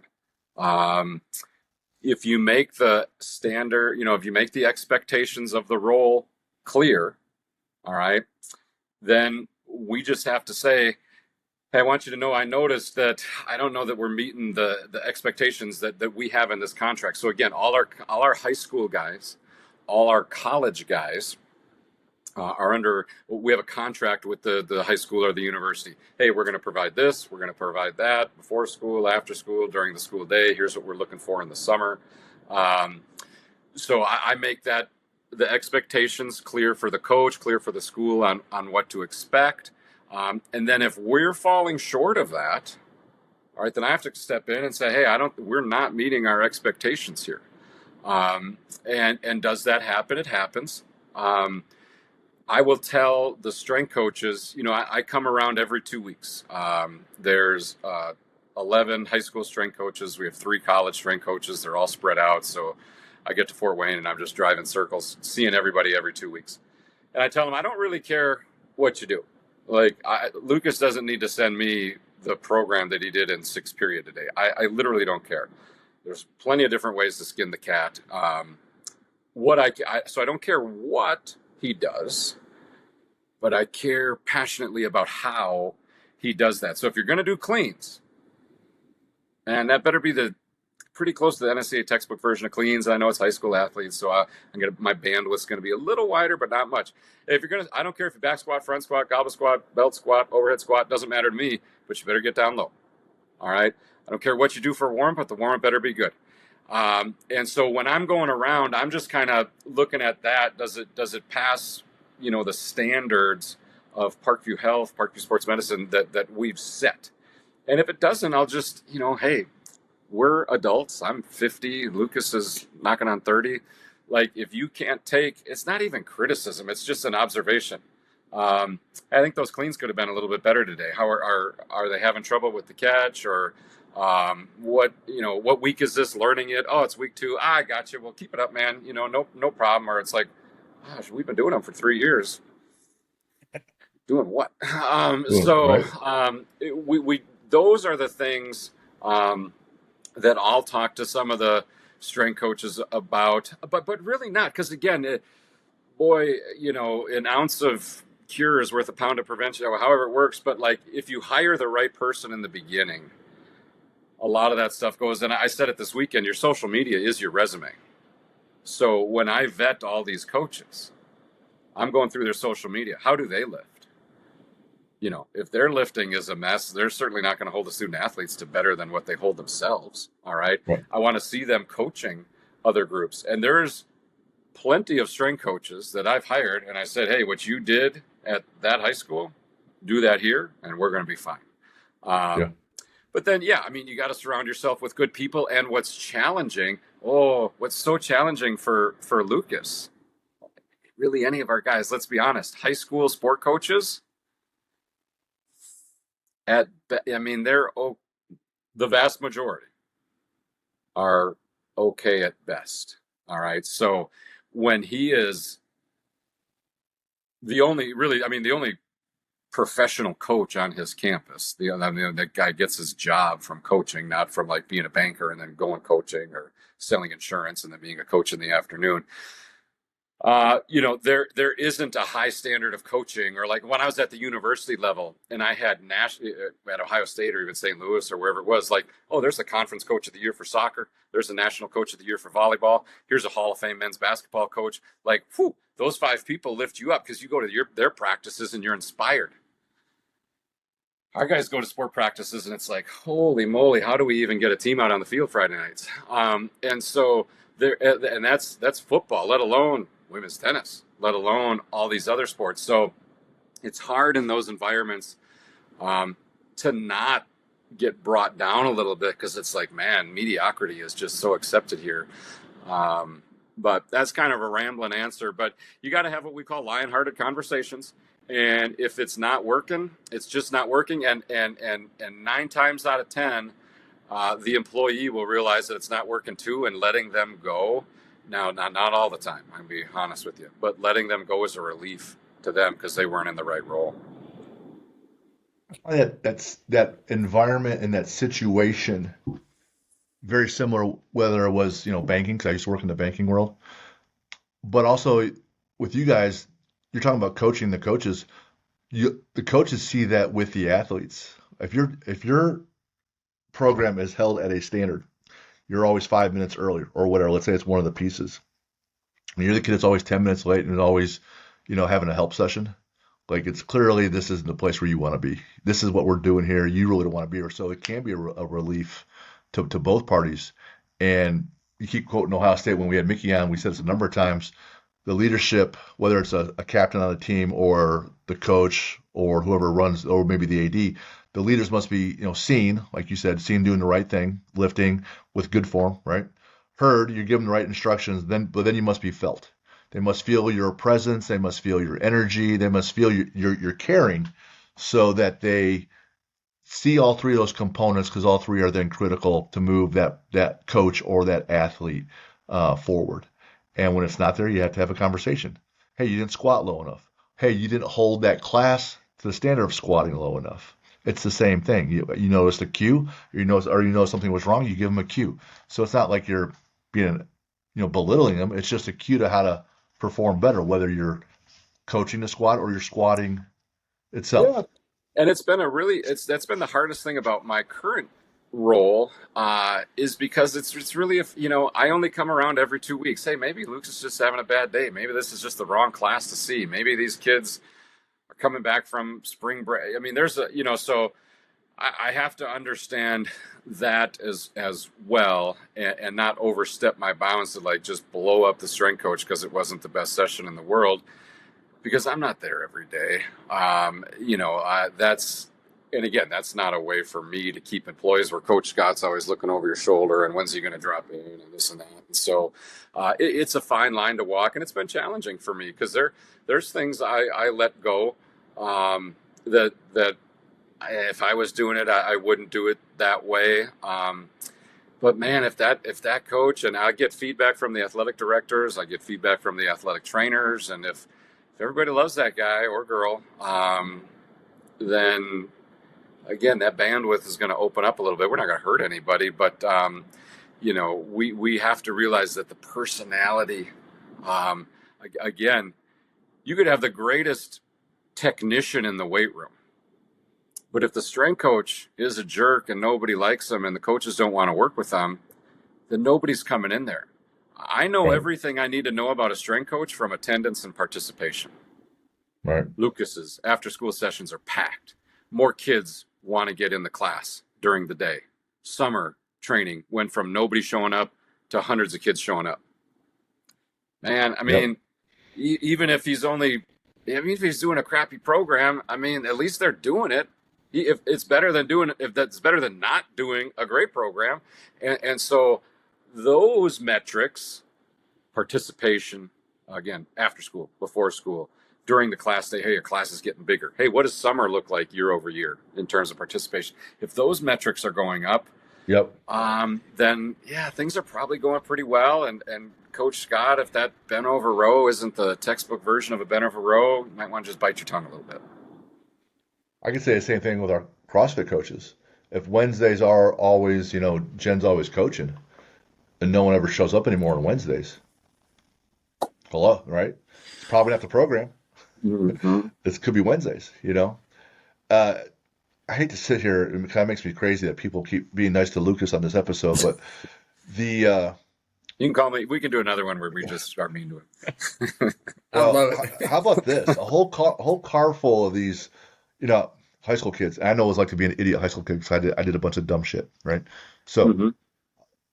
If you make the standard, if you make the expectations of the role clear, all right, then we just have to say, hey, I want you to know, I noticed that I don't know that we're meeting the expectations that we have in this contract. So again, all our high school guys, all our college guys are under. We have a contract with the high school or the university. Hey, we're going to provide this. We're going to provide that before school, after school, during the school day. Here's what we're looking for in the summer. So I make that the expectations clear for the coach, clear for the school on what to expect. And then if we're falling short of that, all right, then I have to step in and say, hey, we're not meeting our expectations here. And does that happen? It happens. I will tell the strength coaches, I come around every 2 weeks. There's 11 high school strength coaches. We have 3 college strength coaches. They're all spread out. So I get to Fort Wayne and I'm just driving circles, seeing everybody every 2 weeks. And I tell them, I don't really care what you do. Like, Lucas doesn't need to send me the program that he did in sixth period today. I literally don't care. There's plenty of different ways to skin the cat. So I don't care what he does, but I care passionately about how he does that. So if you're going to do cleans, and that better be the pretty close to the NSCA textbook version of cleans. I know it's high school athletes, so my bandwidth's going to be a little wider, but not much. If you're going to, I don't care if you back squat, front squat, goblet squat, belt squat, overhead squat, doesn't matter to me, but you better get down low. All right. I don't care what you do for a warm-up, but the warm-up better be good. And so when I'm going around, I'm just kind of looking at that. Does it pass, the standards of Parkview Health, Parkview Sports Medicine that we've set? And if it doesn't, I'll just, hey, we're adults. I'm 50. Lucas is knocking on 30. Like, if you can't take, it's not even criticism. It's just an observation. I think those cleans could have been a little bit better today. How are they having trouble with the catch, or what week is this learning it? Oh, it's week 2. I got you. Well, keep it up, man. No problem. Or it's like, gosh, we've been doing them for 3 years. Doing what? We those are the things that I'll talk to some of the strength coaches about, but really not, because again, an ounce of cure is worth a pound of prevention, or however it works. But like, if you hire the right person in the beginning, a lot of that stuff goes. And I said it this weekend, your social media is your resume. So when I vet all these coaches, I'm going through their social media. How do they lift? If their lifting is a mess, they're certainly not going to hold the student athletes to better than what they hold themselves. All right. I want to see them coaching other groups. And there's plenty of strength coaches that I've hired, and I said, hey, what you did at that high school, do that here, and we're going to be fine. But then, you got to surround yourself with good people. And what's so challenging for Lucas, really any of our guys, let's be honest, high school sport coaches, they're the vast majority are okay at best. All right. So when he is the only professional coach on his campus, that guy gets his job from coaching, not from like being a banker and then going coaching or selling insurance and then being a coach in the afternoon. There isn't a high standard of coaching, or like when I was at the university level and I had at Ohio State or even St. Louis or wherever it was, like, oh, there's the conference coach of the year for soccer. There's the national coach of the year for volleyball. Here's a Hall of Fame men's basketball coach. Like, those 5 people lift you up because you go to their practices and you're inspired. Our guys go to sport practices and it's like, holy moly, how do we even get a team out on the field Friday nights? And so that's football, let alone women's tennis, let alone all these other sports. So it's hard in those environments to not get brought down a little bit, because it's like, man, mediocrity is just so accepted here. But that's kind of a rambling answer. But you got to have what we call lion-hearted conversations. And if it's not working, it's just not working. And 9 times out of 10, the employee will realize that it's not working too, and letting them go. Now, not all the time, I'll be honest with you, but letting them go is a relief to them because they weren't in the right role. That's that environment and that situation, very similar, whether it was, banking, because I used to work in the banking world, but also with you guys, you're talking about coaching the coaches. The coaches see that with the athletes. If your program is held at a standard, you're always 5 minutes early or whatever. Let's say it's one of the pieces. And you're the kid that's always 10 minutes late and always, having a help session. Like, it's clearly this isn't the place where you want to be. This is what we're doing here. You really don't want to be here. So it can be a relief to both parties. And you keep quoting Ohio State. When we had Mickey on, we said this a number of times. The leadership, whether it's a captain on the team or the coach or whoever runs, or maybe the AD, the leaders must be, seen, like you said, seen doing the right thing, lifting with good form, right? Heard, you give them the right instructions, but then you must be felt. They must feel your presence. They must feel your energy. They must feel your caring, so that they see all 3 of those components, because all 3 are then critical to move that coach or that athlete forward. And when it's not there, you have to have a conversation. Hey, you didn't squat low enough. Hey, you didn't hold that class to the standard of squatting low enough. It's the same thing. You noticed a cue, or you know something was wrong, you give them a cue. So it's not like you're being, belittling them. It's just a cue to how to perform better, whether you're coaching the squat or you're squatting Yeah. itself. And that's been the hardest thing about my current role, is because it's really, if I only come around every 2 weeks. Hey, maybe Lucas is just having a bad day. Maybe this is just the wrong class to see. Maybe these kids are coming back from spring break. I mean, there's a, so I have to understand that as well, and not overstep my bounds to like just blow up the strength coach because it wasn't the best session in the world, because I'm not there every day. That's, and again, that's not a way for me to keep employees where Coach Scott's always looking over your shoulder and when's he going to drop in and this and that. And so it's a fine line to walk, and it's been challenging for me because there's things I let go, that if I was doing it, I wouldn't do it that way. But man, if that coach, and I get feedback from the athletic directors, I get feedback from the athletic trainers, and if everybody loves that guy or girl, then again, that bandwidth is going to open up a little bit. We're not going to hurt anybody, but we have to realize that the personality, um, again, you could have the greatest technician in the weight room, but if the strength coach is a jerk and nobody likes him and the coaches don't want to work with him, then nobody's coming in there. I know Right. everything I need to know about a strength coach from attendance and participation. Right. Lucas's after school sessions are packed. More kids want to get in the class during the day. Summer training went from nobody showing up to hundreds of kids showing up. Man, I Yep. mean, even if if he's doing a crappy program, I mean, at least they're doing it. If it's better than if that's better than not doing a great program. And so those metrics, participation, again, after school, before school, during the class day, hey, your class is getting bigger. Hey, what does summer look like year over year in terms of participation? If those metrics are going up, Yep. then yeah, things are probably going pretty well. And Coach Scott, if that bent over row isn't the textbook version of a bent over row, you might want to just bite your tongue a little bit. I can say the same thing with our CrossFit coaches. If Wednesdays are always, Jen's always coaching, and no one ever shows up anymore on Wednesdays, hello, right? It's probably not the program. Mm-hmm. This could be Wednesdays. Uh, I hate to sit here, and it kind of makes me crazy that people keep being nice to Lucas on this episode, but the You can call me. We can do another one where we just are mean to him. I well, love how it. about this? A whole car full of these, high school kids. I know what it's like to be an idiot high school kid because I did a bunch of dumb shit, right? So Mm-hmm.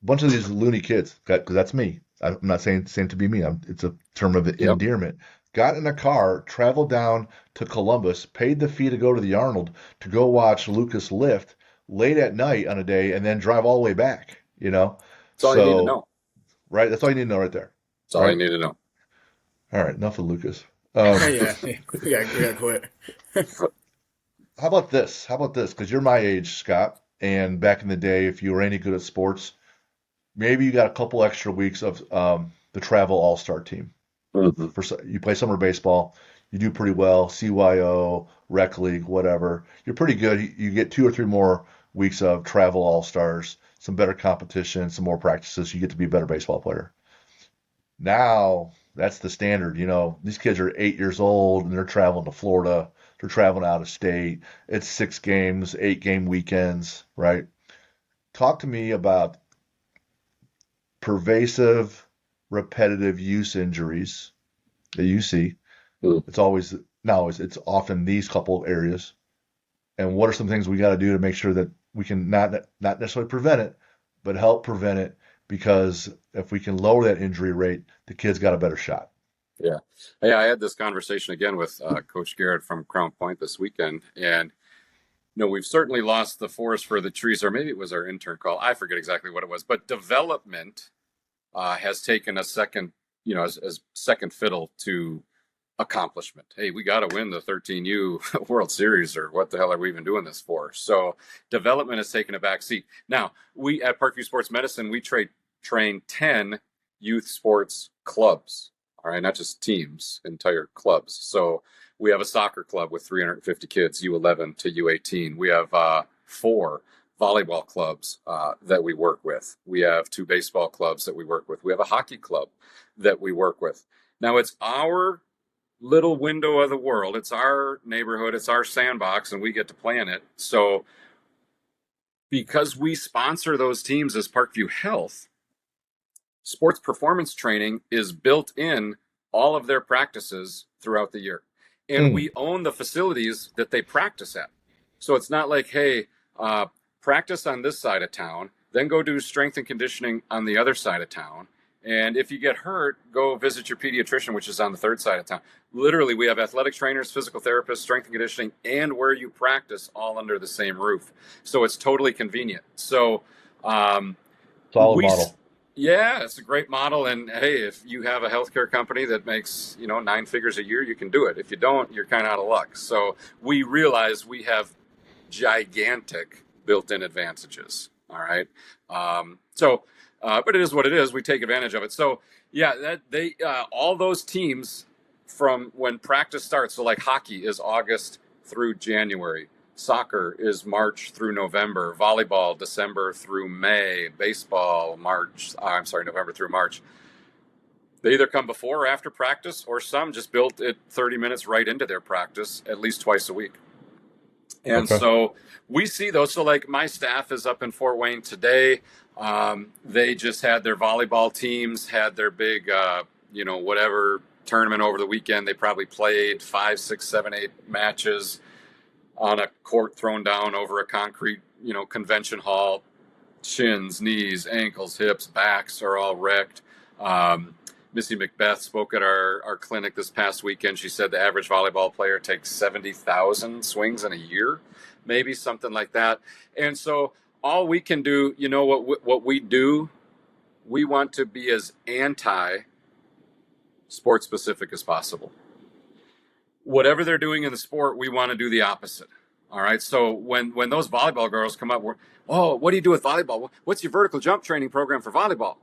a bunch of these loony kids, because that's me. I'm not saying to be me. It's a term of Yep. endearment. Got in a car, traveled down to Columbus, paid the fee to go to the Arnold to go watch Lucas lift late at night on a day, and then drive all the way back. That's all you need to So, know. right, that's all you need to know right there. That's all you Right. need to know. All right, enough of Lucas. Yeah, we gotta quit. How about this? How about this? Because you're my age, Scott, and back in the day, if you were any good at sports, maybe you got a couple extra weeks of the travel all-star team. Mm-hmm. You play summer baseball, you do pretty well, CYO, rec league, whatever. You're pretty good. You get 2 or 3 more weeks of travel all-stars, some better competition, some more practices. You get to be a better baseball player. Now, that's the standard. These kids are 8 years old and they're traveling to Florida. They're traveling out of state. It's 6 games, 8-game weekends, right? Talk to me about pervasive, repetitive use injuries that you see. It's always, not always, it's often these couple of areas. And what are some things we got to do to make sure that we can not necessarily prevent it, but help prevent it? Because if we can lower that injury rate, the kid's got a better shot. Yeah. Hey, I had this conversation again with Coach Garrett from Crown Point this weekend, and we've certainly lost the forest for the trees, or maybe it was our intern call. I forget exactly what it was, but development has taken a second, as second fiddle to accomplishment. Hey, we got to win the 13U World Series, or what the hell are we even doing this for? So development has taken a back seat. Now, we at Parkview Sports Medicine, we train 10 youth sports clubs. All right, not just teams, entire clubs. So we have a soccer club with 350 kids, U11 to U18. We have four volleyball clubs that we work with. We have two baseball clubs that we work with. We have a hockey club that we work with. Now it's our little window of the world. It's our neighborhood. It's our sandbox, and we get to play in it. So because we sponsor those teams as Parkview Health, sports performance training is built in all of their practices throughout the year. And Hmm. we own the facilities that they practice at. So it's not like, hey, practice on this side of town, then go do strength and conditioning on the other side of town. And if you get hurt, go visit your pediatrician, which is on the third side of town. Literally, we have athletic trainers, physical therapists, strength and conditioning, and where you practice all under the same roof. So it's totally convenient. So um, Solid we model. yeah, it's a great model. And hey, if you have a healthcare company that makes, 9 figures a year, you can do it. If you don't, you're kind of out of luck. So we realize we have gigantic built-in advantages. All right. But it is what it is. We take advantage of it. So yeah, all those teams from when practice starts. So like hockey is August through January. Soccer is March through November. Volleyball, December through May. Baseball, November through March. They either come before or after practice, or some just built it 30 minutes right into their practice at least twice a week. And Okay. so we see those. So like my staff is up in Fort Wayne today. They just had their volleyball teams, had their big, whatever tournament over the weekend. They probably played 5, 6, 7, 8 matches on a court thrown down over a concrete, convention hall. Shins, knees, ankles, hips, backs are all wrecked. Missy Macbeth spoke at our clinic this past weekend. She said the average volleyball player takes 70,000 swings in a year, maybe something like that. And so all we can do, what we do, we want to be as anti-sport specific as possible. Whatever they're doing in the sport, we want to do the opposite. All right. So when those volleyball girls come up, what do you do with volleyball? What's your vertical jump training program for volleyball?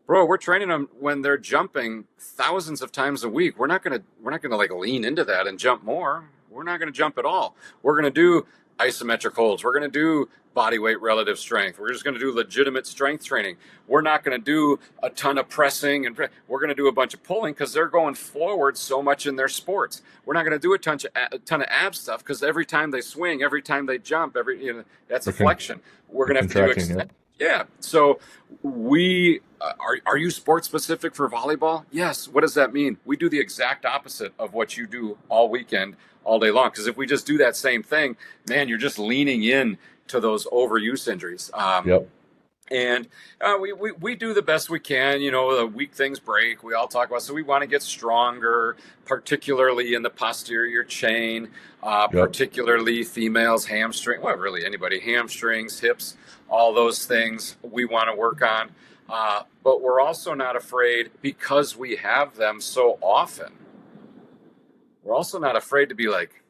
Bro, we're training them when they're jumping thousands of times a week. We're not gonna like lean into that and jump more. We're not gonna jump at all. We're gonna do isometric holds. We're gonna do body weight relative strength. We're just gonna do legitimate strength training. We're not gonna do a ton of pressing and we're gonna do a bunch of pulling because they're going forward so much in their sports. We're not gonna do a ton of ab stuff because every time they swing, every time they jump, that's a They're con- flexion. We're they're gonna have to do contracting. Yeah. yeah. So we are you sports specific for volleyball? Yes. What does that mean? We do the exact opposite of what you do all weekend, all day long. Because if we just do that same thing, man, you're just leaning in to those overuse injuries. Yep. And we do the best we can. The weak things break. We all talk about. So we want to get stronger, particularly in the posterior chain, Yep. particularly females, hamstring. Well, really anybody, hamstrings, hips, all those things we want to work on. But we're also not afraid because we have them so often. We're also not afraid to be like,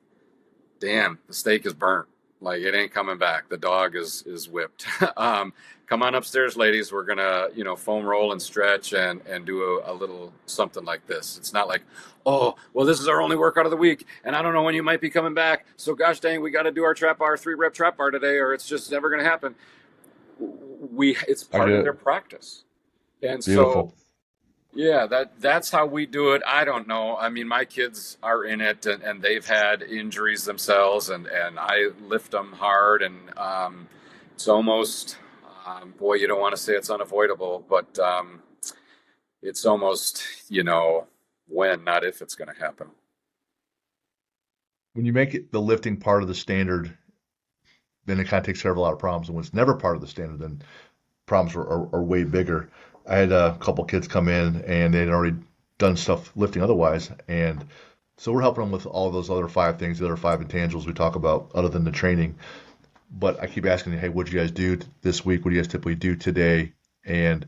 damn, the steak is burnt. Like it ain't coming back. The dog is whipped. Come on upstairs, ladies. We're gonna, foam roll and stretch and do a little something like this. It's not like, oh, well, this is our only workout of the week, and I don't know when you might be coming back. So gosh dang, we got to do our trap bar, 3-rep trap bar today, or it's just never gonna happen. It's I part get of it. their practice, and so Beautiful. yeah, that's how we do it. I don't know. I mean, my kids are in it, and they've had injuries themselves, and I lift them hard, and it's almost, boy, you don't want to say it's unavoidable, but it's almost, when, not if it's going to happen. When you make it the lifting part of the standard, then it kind of takes care of a lot of problems. And when it's never part of the standard, then problems are way bigger. I had a couple kids come in and they'd already done stuff lifting otherwise. And so we're helping them with all those other 5 things, the other 5 intangibles we talk about other than the training. But I keep asking, hey, what did you guys do this week? What do you guys typically do today? And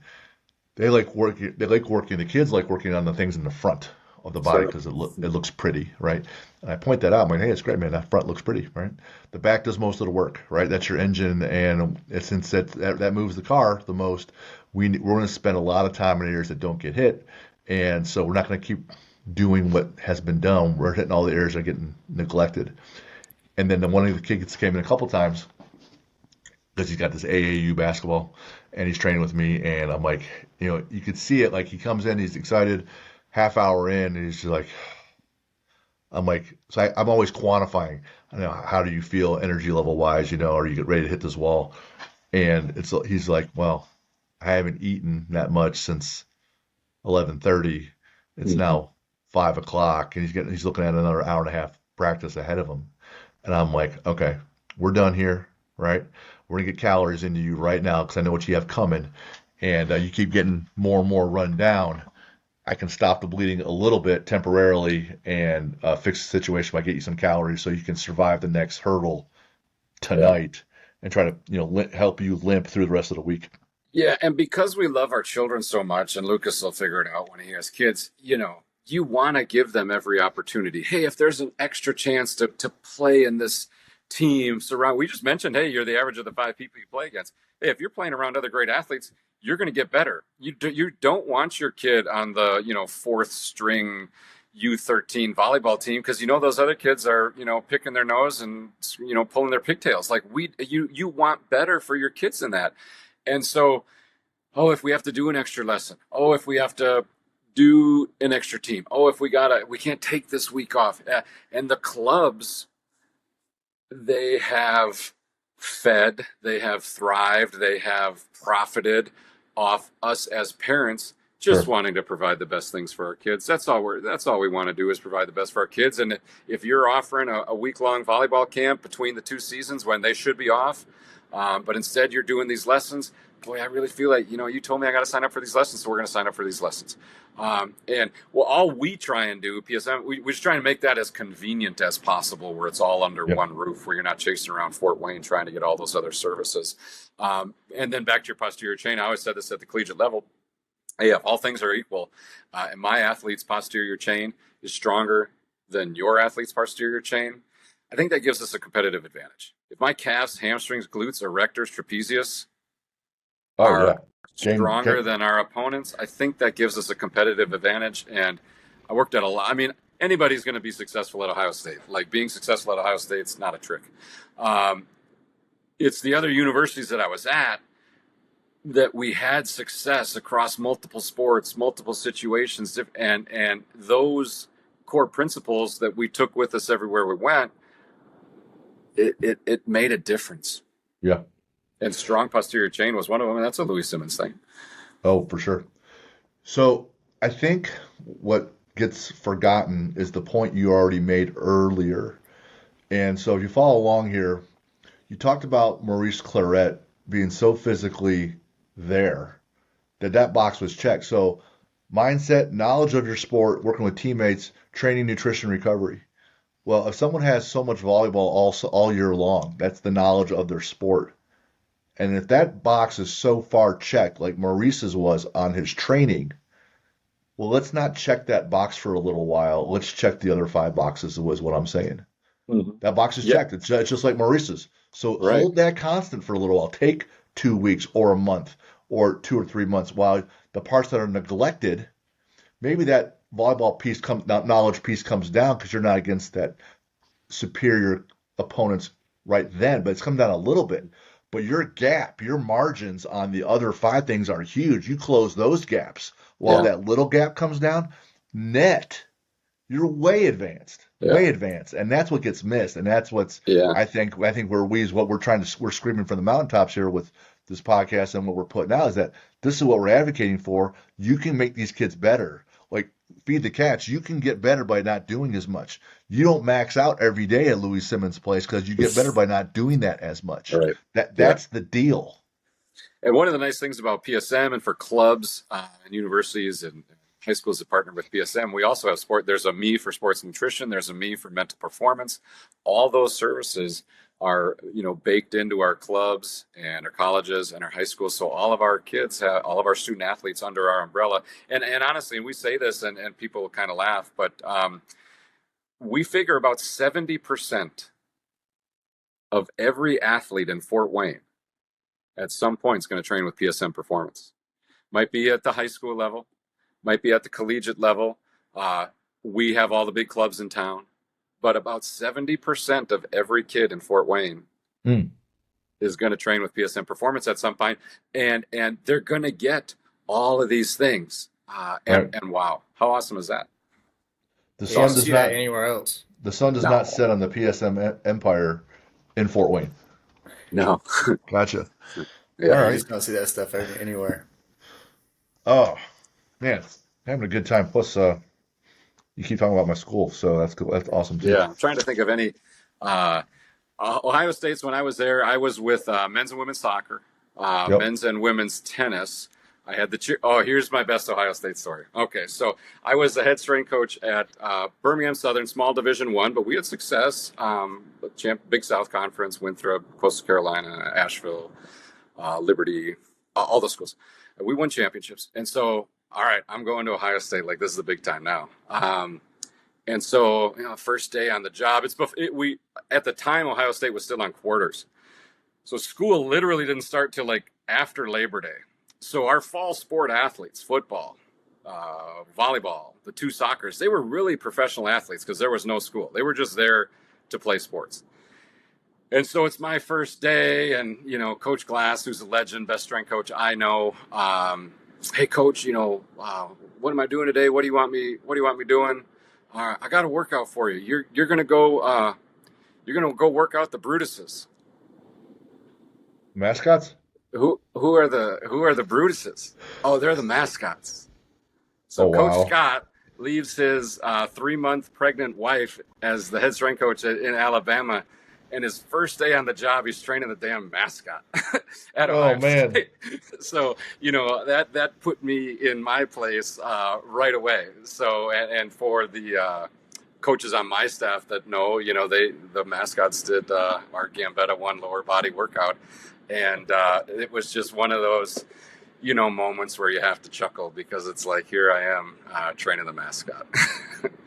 they like working, the kids like working on the things in the front of the body So, because it looks pretty, right? And I point that out. I'm like, hey, it's great, man. That front looks pretty, right? The back does most of the work, right? That's your engine, and since that moves the car the most, we're going to spend a lot of time in areas that don't get hit, And so we're not going to keep doing what has been done. We're hitting all the areas that are getting neglected. And then one of the kids came in a couple times because he's got this AAU basketball and he's training with me. And I'm like, you could see it. Like he comes in, he's excited, half hour in, and he's just like, I'm like, so I'm always quantifying. How do you feel energy level wise? Are you get ready to hit this wall? And he's like, well, I haven't eaten that much since 11:30. It's Mhm. now 5 o'clock, and he's looking at another hour and a half practice ahead of him. And I'm like, okay, we're done here, right? We're gonna get calories into you right now because I know what you have coming, and you keep getting more and more run down. I can stop the bleeding a little bit temporarily and fix the situation by getting you some calories so you can survive the next hurdle Yeah. tonight and try to help you limp through the rest of the week. Yeah, and because we love our children so much, and Lucas will figure it out when he has kids, you want to give them every opportunity. Hey, if there's an extra chance to play in this team surround, we just mentioned, hey, you're the average of the 5 people you play against. Hey, if you're playing around other great athletes, you're going to get better. You don't want your kid on the fourth string U13 volleyball team because those other kids are picking their nose and pulling their pigtails. Like you want better for your kids in that. And so, oh, if we have to do an extra lesson, oh, if we have to do an extra team, oh, if we can't take this week off. And the clubs, they have fed, they have thrived, they have profited off us as parents just Sure. wanting to provide the best things for our kids. That's all we want to do is provide the best for our kids. And if you're offering a week-long volleyball camp between the two seasons when they should be off, but instead you're doing these lessons, boy, I really feel like, you told me I got to sign up for these lessons, so we're going to sign up for these lessons. And well, all we try and do, PSM, we just try and make that as convenient as possible, where it's all under Yeah. one roof, where you're not chasing around Fort Wayne trying to get all those other services. And then back to your posterior chain, I always said this at the collegiate level. Hey, if all things are equal, and my athlete's posterior chain is stronger than your athlete's posterior chain, I think that gives us a competitive advantage. If my calves, hamstrings, glutes, erectors, trapezius Oh are yeah. Game. stronger than our opponents, I think that gives us a competitive advantage. And I worked at a lot. I mean, anybody's going to be successful at Ohio State. Like being successful at Ohio State's not a trick. Um, it's the other universities that I was at that we had success across multiple sports, multiple situations, and those core principles that we took with us everywhere we went, it made a difference. Yeah. And strong posterior chain was one of them, and that's a Louis Simmons thing. Oh, for sure. So I think what gets forgotten is the point you already made earlier. And so if you follow along here, you talked about Maurice Claret being so physically there that box was checked. So mindset, knowledge of your sport, working with teammates, training, nutrition, recovery. Well, if someone has so much volleyball all year long, that's the knowledge of their sport. And if that box is so far checked, like Maurice's was on his training, well, let's not check that box for a little while. Let's check the other 5 boxes, was what I'm saying. Mm-hmm. That box is Yeah, checked. It's just like Maurice's. So right. hold that constant for a little while. Take 2 weeks or a month or 2 or 3 months while the parts that are neglected, maybe that volleyball piece knowledge piece comes down because you're not against that superior opponents right then, but it's come down a little bit. But your gap, your margins on the other 5 things are huge. You close those gaps while Yeah, that little gap comes down, net, you're way advanced, yeah, way advanced, and that's what gets missed. And that's what's yeah. I think what we're screaming from the mountaintops here with this podcast and what we're putting out is that this is what we're advocating for. You can make these kids better. Like feed the cats, you can get better by not doing as much. You don't max out every day at Louis Simmons' place because you get better by not doing that as much. Right. That Yeah. that's the deal. And one of the nice things about PSM and for clubs and universities and high schools that partner with PSM, we also have sport. There's a me for sports nutrition. There's a me for mental performance. All those services are, baked into our clubs and our colleges and our high schools. So all of our kids have all of our student athletes under our umbrella. And honestly, we say this and people kind of laugh, but we figure about 70% of every athlete in Fort Wayne at some point is going to train with PSM Performance. Might be at the high school level, might be at the collegiate level. Uh, we have all the big clubs in town, but about 70% of every kid in Fort Wayne Mm. is going to train with PSM Performance at some point, and they're going to get all of these things. Right. And wow, how awesome is that? The You don't sun does see that not anywhere else. the sun does No, not set on the PSM empire in Fort Wayne. no, Gotcha. All yeah, You right. just don't see that stuff anywhere. Oh man, having a good time. Plus, you keep talking about my school, so that's cool. That's awesome too. yeah. I'm trying to think of any. Uh, Ohio State's when I was there, I was with men's and women's soccer, Yep. men's and women's tennis. I had the cheer. Oh, here's my best Ohio State story. Okay, so I was the head strength coach at Birmingham Southern, small Division One, but we had success. Big South Conference, Winthrop, Coastal Carolina, Asheville, Liberty, all those schools. And we won championships. And so, all right, I'm going to Ohio State. Like, this is the big time now. And so, first day on the job, we at the time Ohio State was still on quarters, so school literally didn't start till like after Labor Day. So our fall sport athletes, football, volleyball, the two soccers, they were really professional athletes because there was no school. They were just there to play sports. And so it's my first day, and Coach Glass, who's a legend, best strength coach I know. Hey, Coach, what am I doing today? What do you want me doing? I got a workout for you. You're gonna go. You're gonna go work out the Brutuses. Mascots? Who are the Brutuses? Oh, they're the mascots. Oh So Coach wow. Scott leaves his 3-month pregnant wife as the head strength coach in Alabama, and his first day on the job, he's training the damn mascot at Oh Ohio man. State. So that put me in my place right away. So and for the coaches on my staff that know, the mascots did our Gambetta 1 lower body workout, and it was just one of those moments where you have to chuckle because it's like, here I am training the mascot.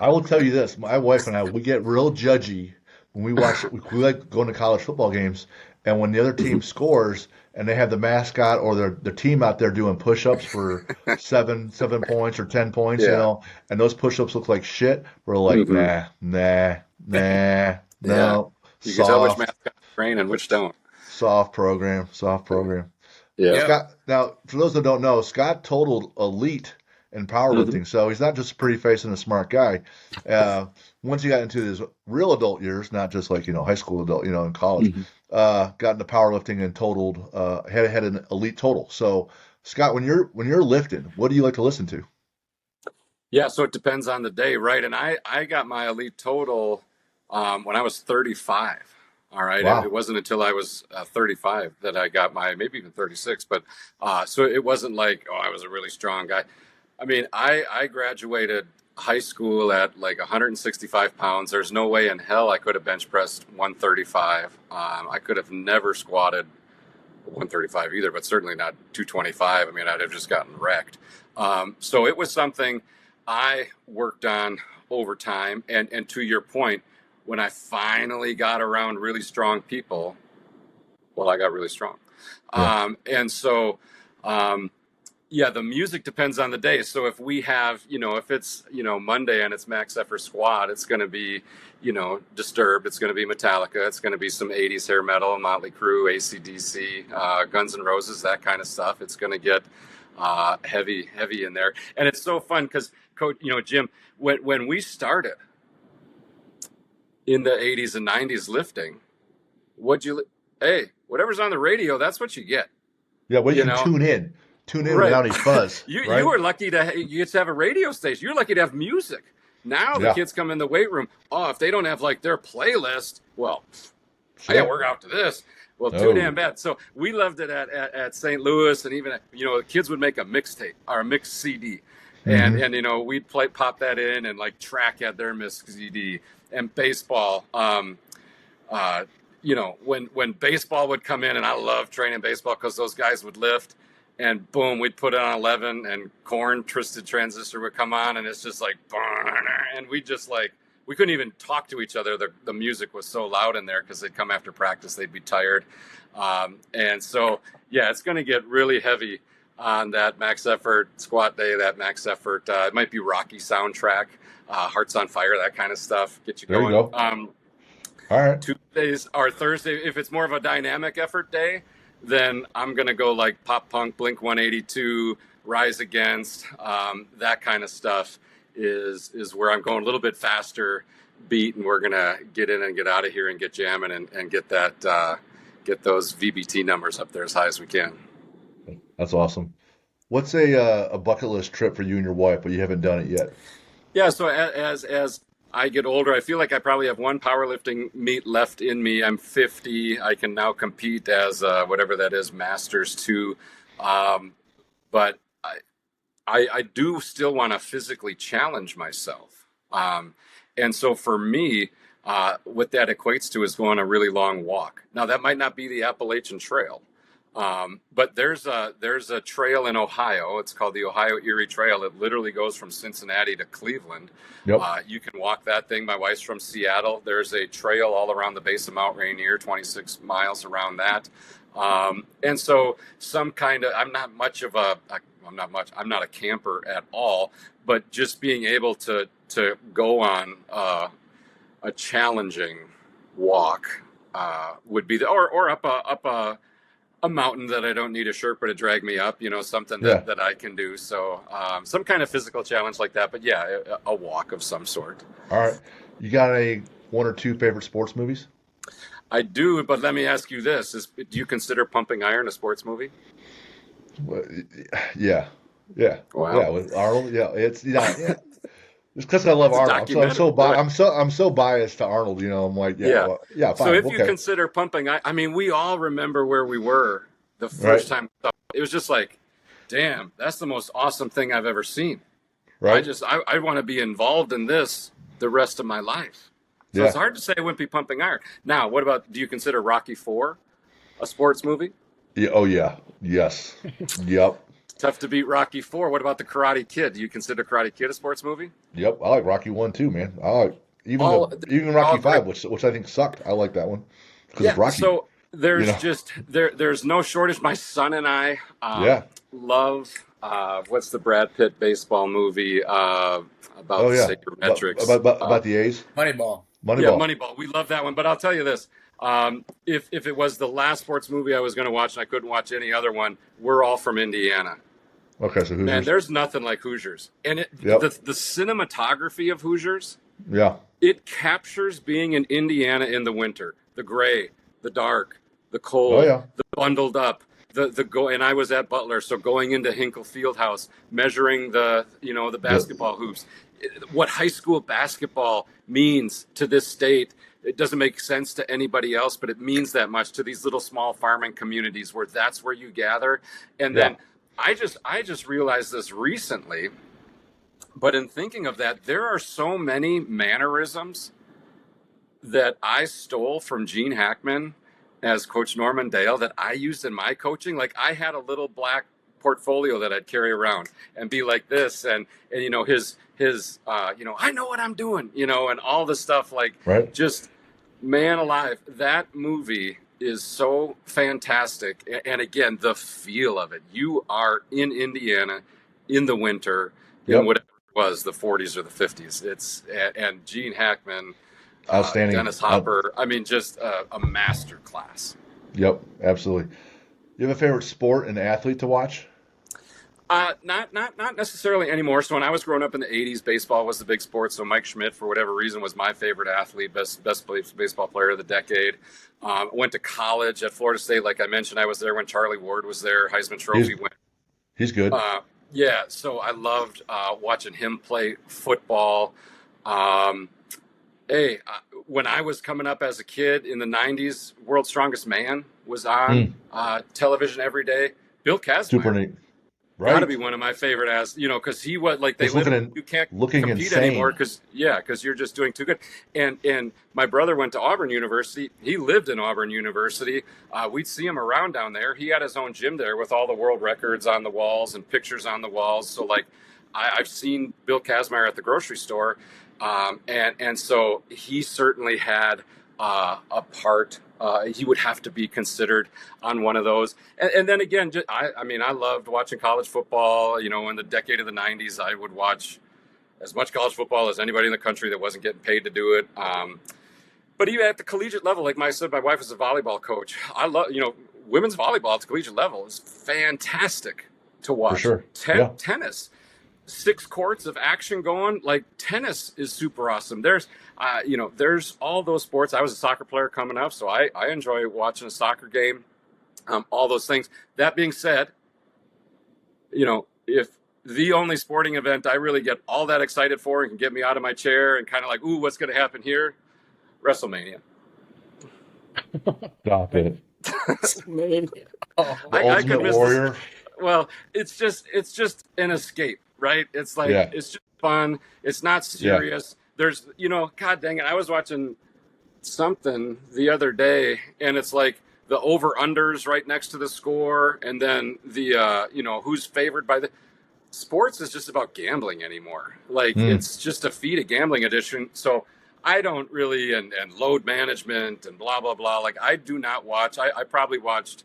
I will tell you this, my wife and I, we get real judgy when we like going to college football games, and when the other team scores and they have the mascot or their team out there doing push-ups for 7 points or 10 points, Yeah. and those push-ups look like shit, we're like, Hmm. nah, Yeah. no, You can tell which soft, mascots train and which don't. soft program. Yeah. Yep. Scott, now, for those that don't know, Scott totaled elite in Hmm. powerlifting, so he's not just a pretty face and a smart guy. Once he got into his real adult years, not just like, high school adult, in college, Hmm. got into powerlifting and totaled, had an elite total. So, Scott, when you're lifting, what do you like to listen to? Yeah, so it depends on the day, right? And I got my elite total when I was 35. All right, it Wow. wasn't until I was 35 that I got maybe even 36. But so it wasn't like, I was a really strong guy. I mean, I graduated high school at like 165 pounds. There's no way in hell I could have bench pressed 135. I could have never squatted 135 either, but certainly not 225. I mean, I'd have just gotten wrecked. So it was something I worked on over time. And to your point, when I finally got around really strong people, well, I got really strong. Yeah. And so, yeah, the music depends on the day. So if we have, if it's, Monday and it's max effort squat, it's going to be, Disturbed. It's going to be Metallica. It's going to be some 80s hair metal, Motley Crue, AC/DC, Guns N' Roses, that kind of stuff. It's going to get heavy in there. And it's so fun because, Coach, Jim, when we started in the 80s and 90s lifting, whatever's on the radio, that's what you get, Yeah, well, you you can know? tune in Right. without any fuzz, You right? were lucky you get to have a radio station. You're lucky to have music. Now the Yeah, kids come in the weight room. Oh, if they don't have like their playlist, well, I got to shit. work out to this. Well, too damn Oh. bad. So we loved it at St. Louis, and even the kids would make a mixtape or a mixed CD, Hmm. and we'd pop that in, and like track at their mixed CD. And baseball. When baseball would come in, and I love training baseball because those guys would lift, and boom, we'd put it on 11, and Korn Twisted Transistor would come on, and it's just like, and we just like, we couldn't even talk to each other. The music was so loud in there because they'd come after practice, they'd be tired. And so, yeah, it's going to get really heavy on that max effort squat day, that max effort. It might be Rocky soundtrack, Hearts on Fire, that kind of stuff. Get you There you going. go. All right. Tuesdays or Thursday, if it's more of a dynamic effort day, then I'm gonna go like pop punk, Blink 182, Rise Against, that kind of stuff is where I'm going a little bit faster beat, and we're gonna get in and get out of here and get jamming and get that get those VBT numbers up there as high as we can. That's awesome. What's a bucket list trip for you and your wife, but you haven't done it yet? Yeah, so as I get older, I feel like I probably have one powerlifting meet left in me. I'm 50. I can now compete as whatever that is, Masters 2. But I do still want to physically challenge myself. And so for me, what that equates to is going a really long walk. Now, that might not be the Appalachian Trail. But there's a trail in Ohio. It's called the Ohio Erie Trail. It literally goes from Cincinnati to Cleveland. Yep. You can walk that thing. My wife's from Seattle. There's a trail all around the base of Mount Rainier, 26 miles around that. And so I'm not a camper at all, but just being able to go on a challenging walk would be or up a mountain that I don't need a Sherpa to drag me up, something that I can do. So some kind of physical challenge like that, but yeah, a walk of some sort. All right. You got one or two favorite sports movies? I do, but let me ask you this: do you consider Pumping Iron a sports movie? Well, yeah. Wow. Yeah, with Arnold. Yeah, it's yeah. It's because I love It's a Arnold. So documentary. I'm so biased to Arnold. I'm like, Yeah. well, yeah, So fine, if you okay, consider Pumping, I mean, we all remember where we were the right, first time. We saw it. It was just like, damn, that's the most awesome thing I've ever seen. right, I want to be involved in this the rest of my life. So yeah, it's hard to say it wouldn't be Pumping Iron. Now, what about, do you consider Rocky 4 a sports movie? yeah, oh yeah, yes, yep, Tough to beat Rocky 4. What about The Karate Kid? Do you consider Karate Kid a sports movie? yep. I like Rocky 1 too, man. I like All even they're all Rocky great. 5, which I think sucked. I like that one because it's Yeah. Rocky. So You there's know, just there's no shortage. My son and I yeah. love what's the Brad Pitt baseball movie about Oh yeah. sabermetrics? About the A's, Moneyball. Yeah, Moneyball. Moneyball. We love that one. But I'll tell you this: if it was the last sports movie I was going to watch and I couldn't watch any other one, we're all from Indiana. Okay, so Man, Hoosiers. there's nothing like Hoosiers, and Yep. the cinematography of Hoosiers, Yeah. it captures being in Indiana in the winter, the gray, the dark, the Oh cold, yeah. the bundled up, the go. And I was at Butler, so going into Hinkle Fieldhouse, measuring the The basketball hoops, what high school basketball means to this state. It doesn't make sense to anybody else, but it means that much to these little small farming communities where that's where you gather. And yeah. then I just realized this recently, but in thinking of that, there are so many mannerisms that I stole from Gene Hackman as Coach Norman Dale that I used in my coaching. Like I had a little black portfolio that I'd carry around and be like this, and his I know what I'm doing, and all the stuff, like Right. just man alive. That movie is so fantastic, and again, the feel of it. You are in Indiana in the winter in Yep. whatever it was, the 40s or the 50s. And Gene Hackman, Outstanding. Dennis Hopper. I mean, just a master class. Yep. Absolutely. You have a favorite sport and athlete to watch? Not necessarily anymore. So when I was growing up in the 80s, baseball was the big sport. So Mike Schmidt, for whatever reason, was my favorite athlete, best baseball player of the decade. Went to college at Florida State. Like I mentioned, I was there when Charlie Ward was there, Heisman He's Trophy winner. he's good. Yeah, so I loved watching him play football. Um, when I was coming up as a kid in the 90s, World's Strongest Man was on Mm, television every day. Bill super Kazmaier. neat. Got to Right. be one of my favorite because he was like, they Just looking literally, in, you can't looking compete anymore insane. because you're just doing too good. And my brother went to Auburn University. He lived in Auburn University. We'd see him around down there. He had his own gym there with all the world records on the walls and pictures on the walls. So like I've seen Bill Kazmaier at the grocery store, and so he certainly had a part. He would have to be considered on one of those. And then again, I mean, I loved watching college football. You know, in the decade of the 90s, I would watch as much college football as anybody in the country that wasn't getting paid to do it. But even at the collegiate level, like I said, my wife is a volleyball coach. I love, you know, women's volleyball at the collegiate level is fantastic to watch. For sure. Yeah. Tennis, 6 courts of action going. Like tennis is super awesome. There's, you know, there's all those sports. I was a soccer player coming up, so I enjoy watching a soccer game. All those things. That being said, you know, if the only sporting event I really get all that excited for and can get me out of my chair and kind of like, ooh, what's going to happen here? WrestleMania. Stop it. Oh, The I could Ultimate miss Warrior. well, it's just an escape, right? It's like Yeah. it's just fun. It's not serious. There's, you know, God dang it. I was watching something the other day, and it's like the over unders right next to the score, and then the you know, who's favored by the sports is just about gambling anymore. Like it's just a feed of gambling edition. So I don't really and load management and blah blah blah. Like I do not watch. I probably watched.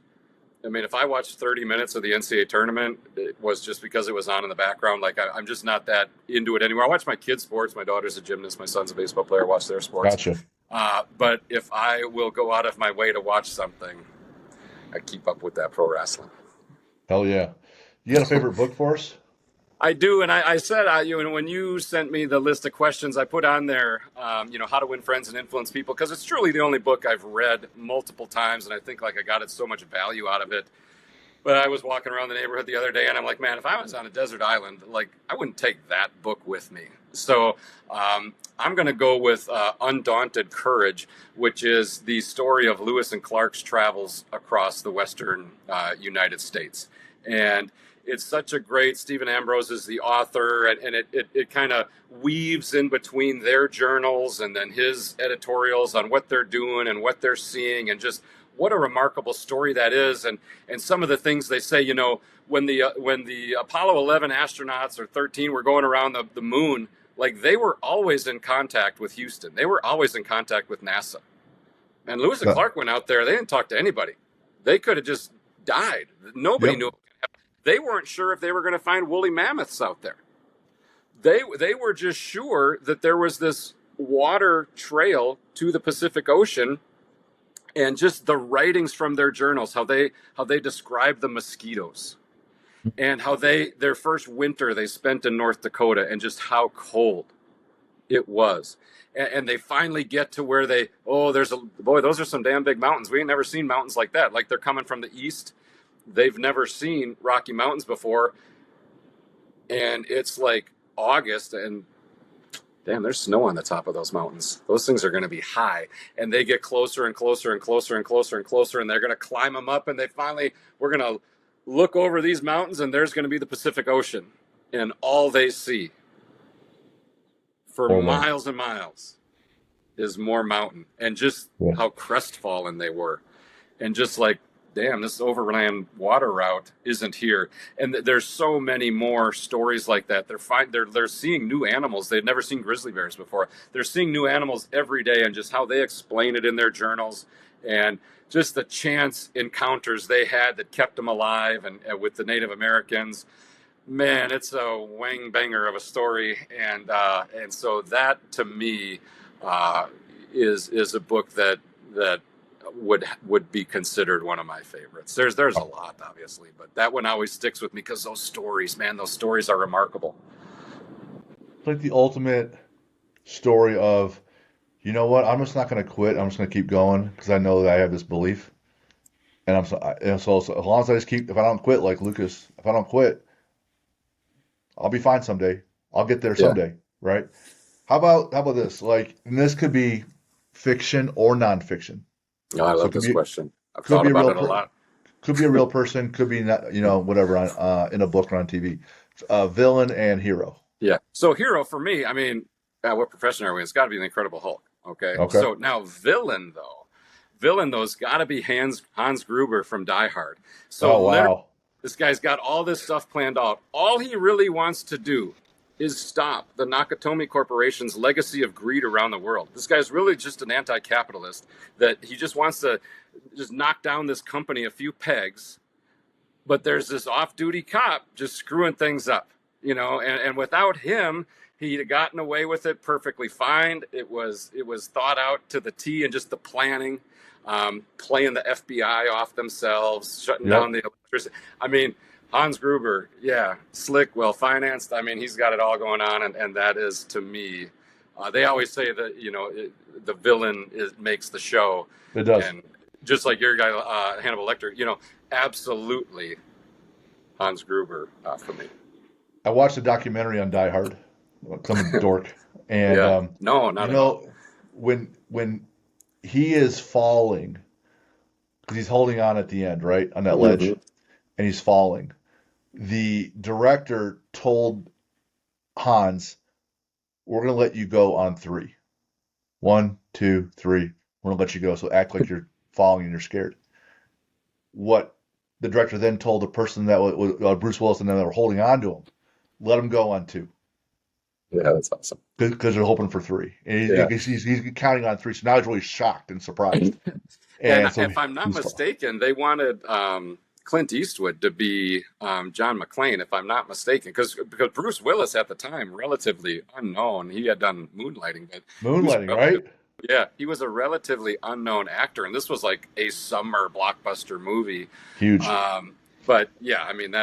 I mean, if I watched 30 minutes of the NCAA tournament, it was just because it was on in the background. Like I'm just not that into it anymore. I watch my kids' sports. My daughter's a gymnast. My son's a baseball player. I watch their sports. Gotcha. But if I will go out of my way to watch something, I keep up with that pro wrestling. Hell yeah. You got a favorite book for us? I do, and I said, you know, when you sent me the list of questions, I put on there, you know, how to win friends and influence people, because it's truly the only book I've read multiple times, and I think like I got so much value out of it. But I was walking around the neighborhood the other day, and I'm like, man, if I was on a desert island, like I wouldn't take that book with me. So I'm going to go with Undaunted Courage, which is the story of Lewis and Clark's travels across the Western United States, and it's such a great, Stephen Ambrose is the author, and it kind of weaves in between their journals and then his editorials on what they're doing and what they're seeing, and just what a remarkable story that is. And some of the things they say, you know, when the Apollo 11 astronauts or 13 were going around the moon, like they were always in contact with Houston. They were always in contact with NASA. And Lewis and Clark went out there, they didn't talk to anybody. They could have just died. Nobody knew. They weren't sure if they were going to find woolly mammoths out there. They were just sure that there was this water trail to the Pacific Ocean, and just the writings from their journals, how they describe the mosquitoes, and how their first winter they spent in North Dakota, and just how cold it was. And they finally get to where those are some damn big mountains. We ain't never seen mountains like that. Like they're coming from the east. They've never seen Rocky Mountains before, and it's like August, and damn, there's snow on the top of those mountains. Those things are going to be high, and they get closer and closer and closer and closer and closer, and they're going to climb them up, and we're going to look over these mountains, and there's going to be the Pacific Ocean, and all they see for miles and miles is more mountain, and just how crestfallen they were, and just like, damn, this overland water route isn't here. And there's so many more stories like that. They're seeing new animals. They've never seen grizzly bears before. They're seeing new animals every day, and just how they explain it in their journals, and just the chance encounters they had that kept them alive, and with the Native Americans. Man, it's a wang banger of a story, and so that to me is a book that would be considered one of my favorites. There's a lot, obviously, but that one always sticks with me because those stories are remarkable. It's like the ultimate story of, you know what, I'm just not going to quit. I'm just going to keep going because I know that I have this belief. And so as long as I just if I don't quit, like Lucas, if I don't quit, I'll be fine someday. I'll get there someday, right? How about this? Like, and this could be fiction or nonfiction. Oh, I love this question. I've thought about it a lot. Could be a real person, could be not, you know, whatever, in a book or on TV. Villain and hero. Yeah. So hero for me, I mean, what profession are we in? It's got to be the Incredible Hulk. Okay. So now villain though's got to be Hans Gruber from Die Hard. So this guy's got all this stuff planned out. All he really wants to do is stop the Nakatomi Corporation's legacy of greed around the world. This guy's really just an anti-capitalist that he just wants to just knock down this company a few pegs, but there's this off-duty cop just screwing things up, and without him, he'd have gotten away with it perfectly fine. It was thought out to the T, and just the planning, playing the FBI off themselves, shutting down Yep. the electricity. I mean, Hans Gruber, yeah, slick, well financed. I mean, he's got it all going on, and that is, to me, they always say that the villain makes the show, It does. and just like your guy Hannibal Lecter, absolutely Hans Gruber for me. I watched a documentary on Die Hard. Some dork, and Yeah, no, not at all. when he is falling, because he's holding on at the end, right, on that Hmm. ledge, and he's falling. The director told Hans, "We're going to let you go on three. One, two, three. We're going to let you go. So act like you're falling and you're scared." What the director then told the person that was Bruce Willis and then they were holding on to him, let him go on two Yeah, that's awesome. because they're hoping for three. And Yeah. he's counting on three. So now he's really shocked and surprised. And And so if I'm not he's mistaken, they wanted Clint Eastwood to be John McClane, if I'm not mistaken, because Bruce Willis at the time, relatively unknown. He had done Moonlighting, but he was moonlighting, right? yeah, he was a relatively unknown actor, and this was like a summer blockbuster movie. Huge. But yeah, I mean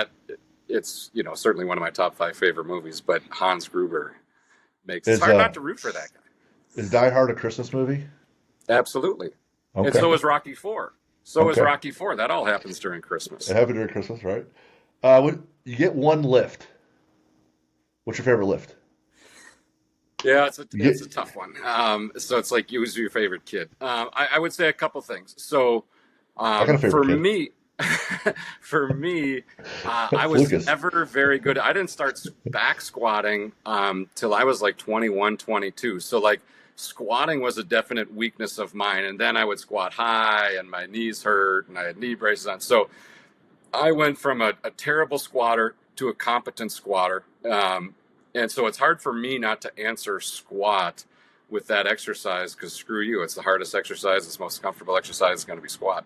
it's certainly one of my top 5 favorite movies. But Hans Gruber it's Is hard not to root for that guy. is Die Hard a Christmas movie? Absolutely. And Okay. so is Rocky IV. So is Okay. Rocky IV. That all happens during Christmas. It happened during Christmas, right? You get one lift. What's your favorite lift? Yeah, You get it's a tough one. So it's like, who's your favorite kid? I would say a couple things. So I got a for favorite kid. me, I was Lucas. never very good. I didn't start back squatting till I was like 21, 22. So like squatting was a definite weakness of mine. And then I would squat high and my knees hurt and I had knee braces on. So I went from a terrible squatter to a competent squatter. And so it's hard for me not to answer squat with that exercise, because screw you, it's the hardest exercise, it's the most comfortable exercise, it's going to be squat.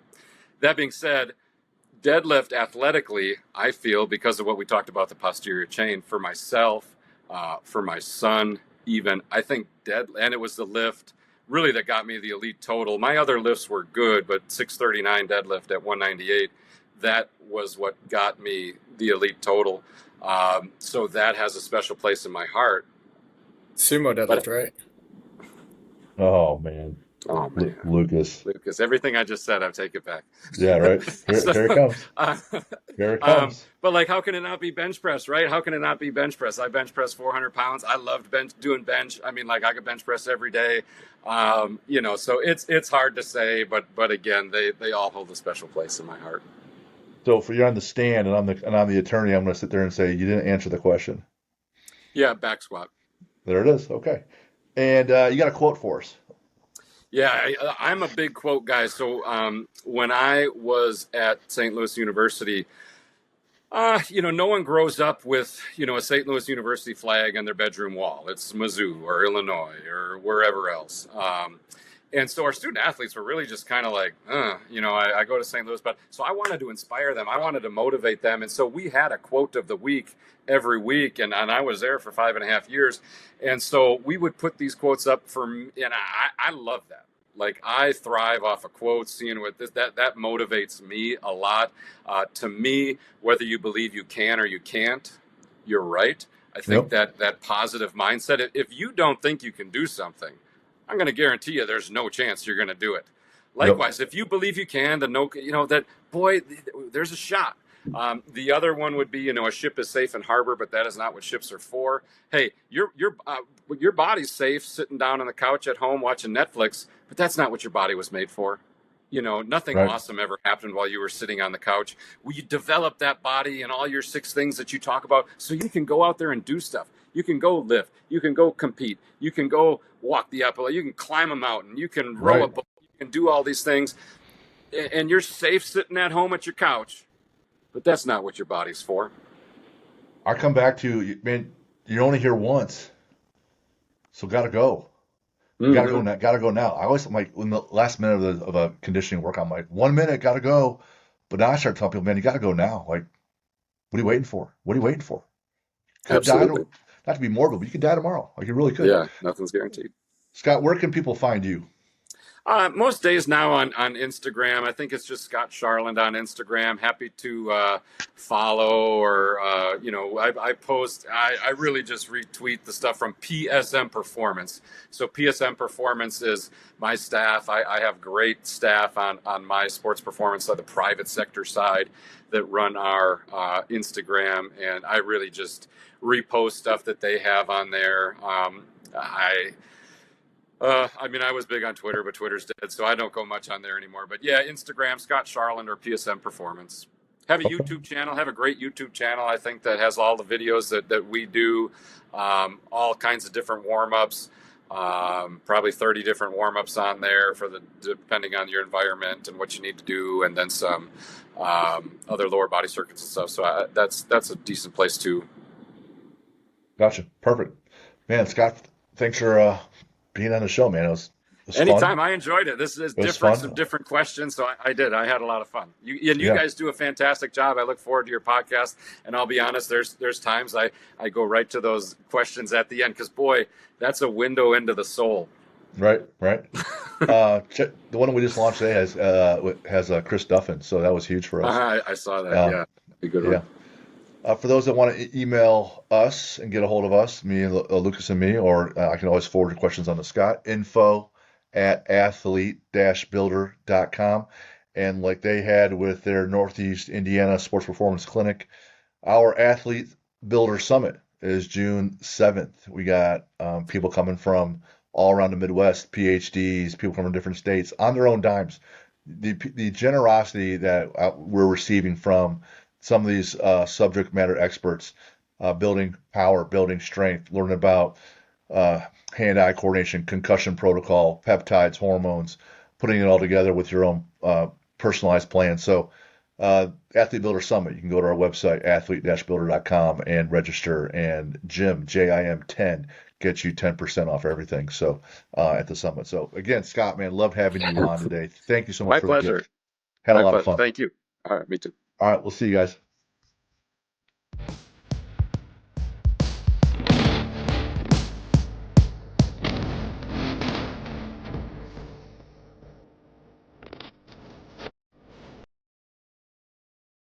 That being said, deadlift athletically, I feel, because of what we talked about, the posterior chain, for myself, for my son, even, I think and it was the lift really that got me the elite total. My other lifts were good, but 639 deadlift at 198, that was what got me the elite total. So that has a special place in my heart. Sumo But deadlift, right? Oh man, oh man, Lucas. Lucas, everything I just said, I take it back. Yeah, right. Here it comes. uh, Here it comes. but like, how can it not be bench press, right? How can it not be bench press? I bench press 400 pounds. I loved doing bench. I mean, like, I could bench press every day. So it's hard to say, but again, they all hold a special place in my heart. So for you're on the stand and I'm the attorney, I'm going to sit there and say you didn't answer the question. Yeah, back squat. There it is. Okay. And you got a quote for us. Yeah, I'm a big quote guy. So when I was at St. Louis University, no one grows up with, a St. Louis University flag on their bedroom wall. It's Mizzou or Illinois or wherever else. And so our student athletes were really just kind of like, I go to St. Louis, but so I wanted to inspire them. I wanted to motivate them. And so we had a quote of the week every week. And I was there for 5.5 years. And so we would put these quotes up and I love that. Like, I thrive off of quotes, seeing what that motivates me a lot. To me, whether you believe you can or you can't, you're right. I think Yep. that positive mindset, if you don't think you can do something, I'm going to guarantee you there's no chance you're going to do it. Yep. Likewise, if you believe you can, then there's a shot. The other one would be, a ship is safe in harbor, but that is not what ships are for. Hey, your body's safe sitting down on the couch at home watching Netflix, but that's not what your body was made for. Nothing Right. awesome ever happened while you were sitting on the couch. Well, you develop that body and all your 6 things that you talk about so you can go out there and do stuff. You can go lift. You can go compete. You can go walk the upper. You can climb a mountain. You can row a Right. boat. You can do all these things. And you're safe sitting at home at your couch. But that's not what your body's for. I come back to, man, you're only here once, so gotta go. You gotta go Hmm. now. Gotta go now. I always, I'm like, in the last minute of a conditioning work, I'm like, 1 minute, gotta go. But now I start telling people, man, you gotta go now. Like, what are you waiting for? What are you waiting for? Could die Absolutely. to, not to be morbid, but you could die tomorrow. Like, you really could. Yeah, nothing's guaranteed. Scott, where can people find you? Most days now on Instagram. I think it's just Scott Charland on Instagram. Happy to follow or I post. I really just retweet the stuff from PSM Performance. So PSM Performance is my staff. I have great staff on my sports performance side, the private sector side, that run our Instagram, and I really just repost stuff that they have on there. I mean, I was big on Twitter, but Twitter's dead, so I don't go much on there anymore. But yeah, Instagram, Scott Charland or PSM Performance. Have a Okay, YouTube channel, have a great YouTube channel, I think, that has all the videos that we do, all kinds of different warm ups, probably 30 different warm ups on there for depending on your environment and what you need to do, and then some other lower body circuits and stuff. So that's a decent place too. gotcha. Perfect. Man, Scott, thanks for being on the show, man. It was fun. Anytime, I enjoyed it. This is It was different, some fun. different questions. So I did. I had a lot of fun. You Yeah. guys do a fantastic job. I look forward to your podcast. And I'll be honest, there's times I go right to those questions at the end because boy, that's a window into the soul. Right, right. The one we just launched today has Chris Duffin, so that was huge for us. I saw that. Um, Yeah, a good one. yeah. For those that want to email us and get a hold of us, me and Lucas and me, or I can always forward your questions on to Scott, info@athlete-builder.com. And like they had with their Northeast Indiana Sports Performance Clinic, our Athlete Builder Summit is June 7th. We got people coming from all around the Midwest, PhDs, people from different states on their own dimes. The generosity that we're receiving from some of these subject matter experts, building power, building strength, learning about uh, hand-eye coordination, concussion protocol, peptides, hormones, putting it all together with your own personalized plan. So, Athlete Builder Summit, you can go to our website, athlete-builder.com, and register. And Jim, JIM 10, gets you 10% off everything. So, at the summit. So, again, Scott, man, loved having you on today. Thank you so much My for the pleasure. gift. Had a My lot of pleasure. fun. Thank you. All right, me too. All right, we'll see you guys.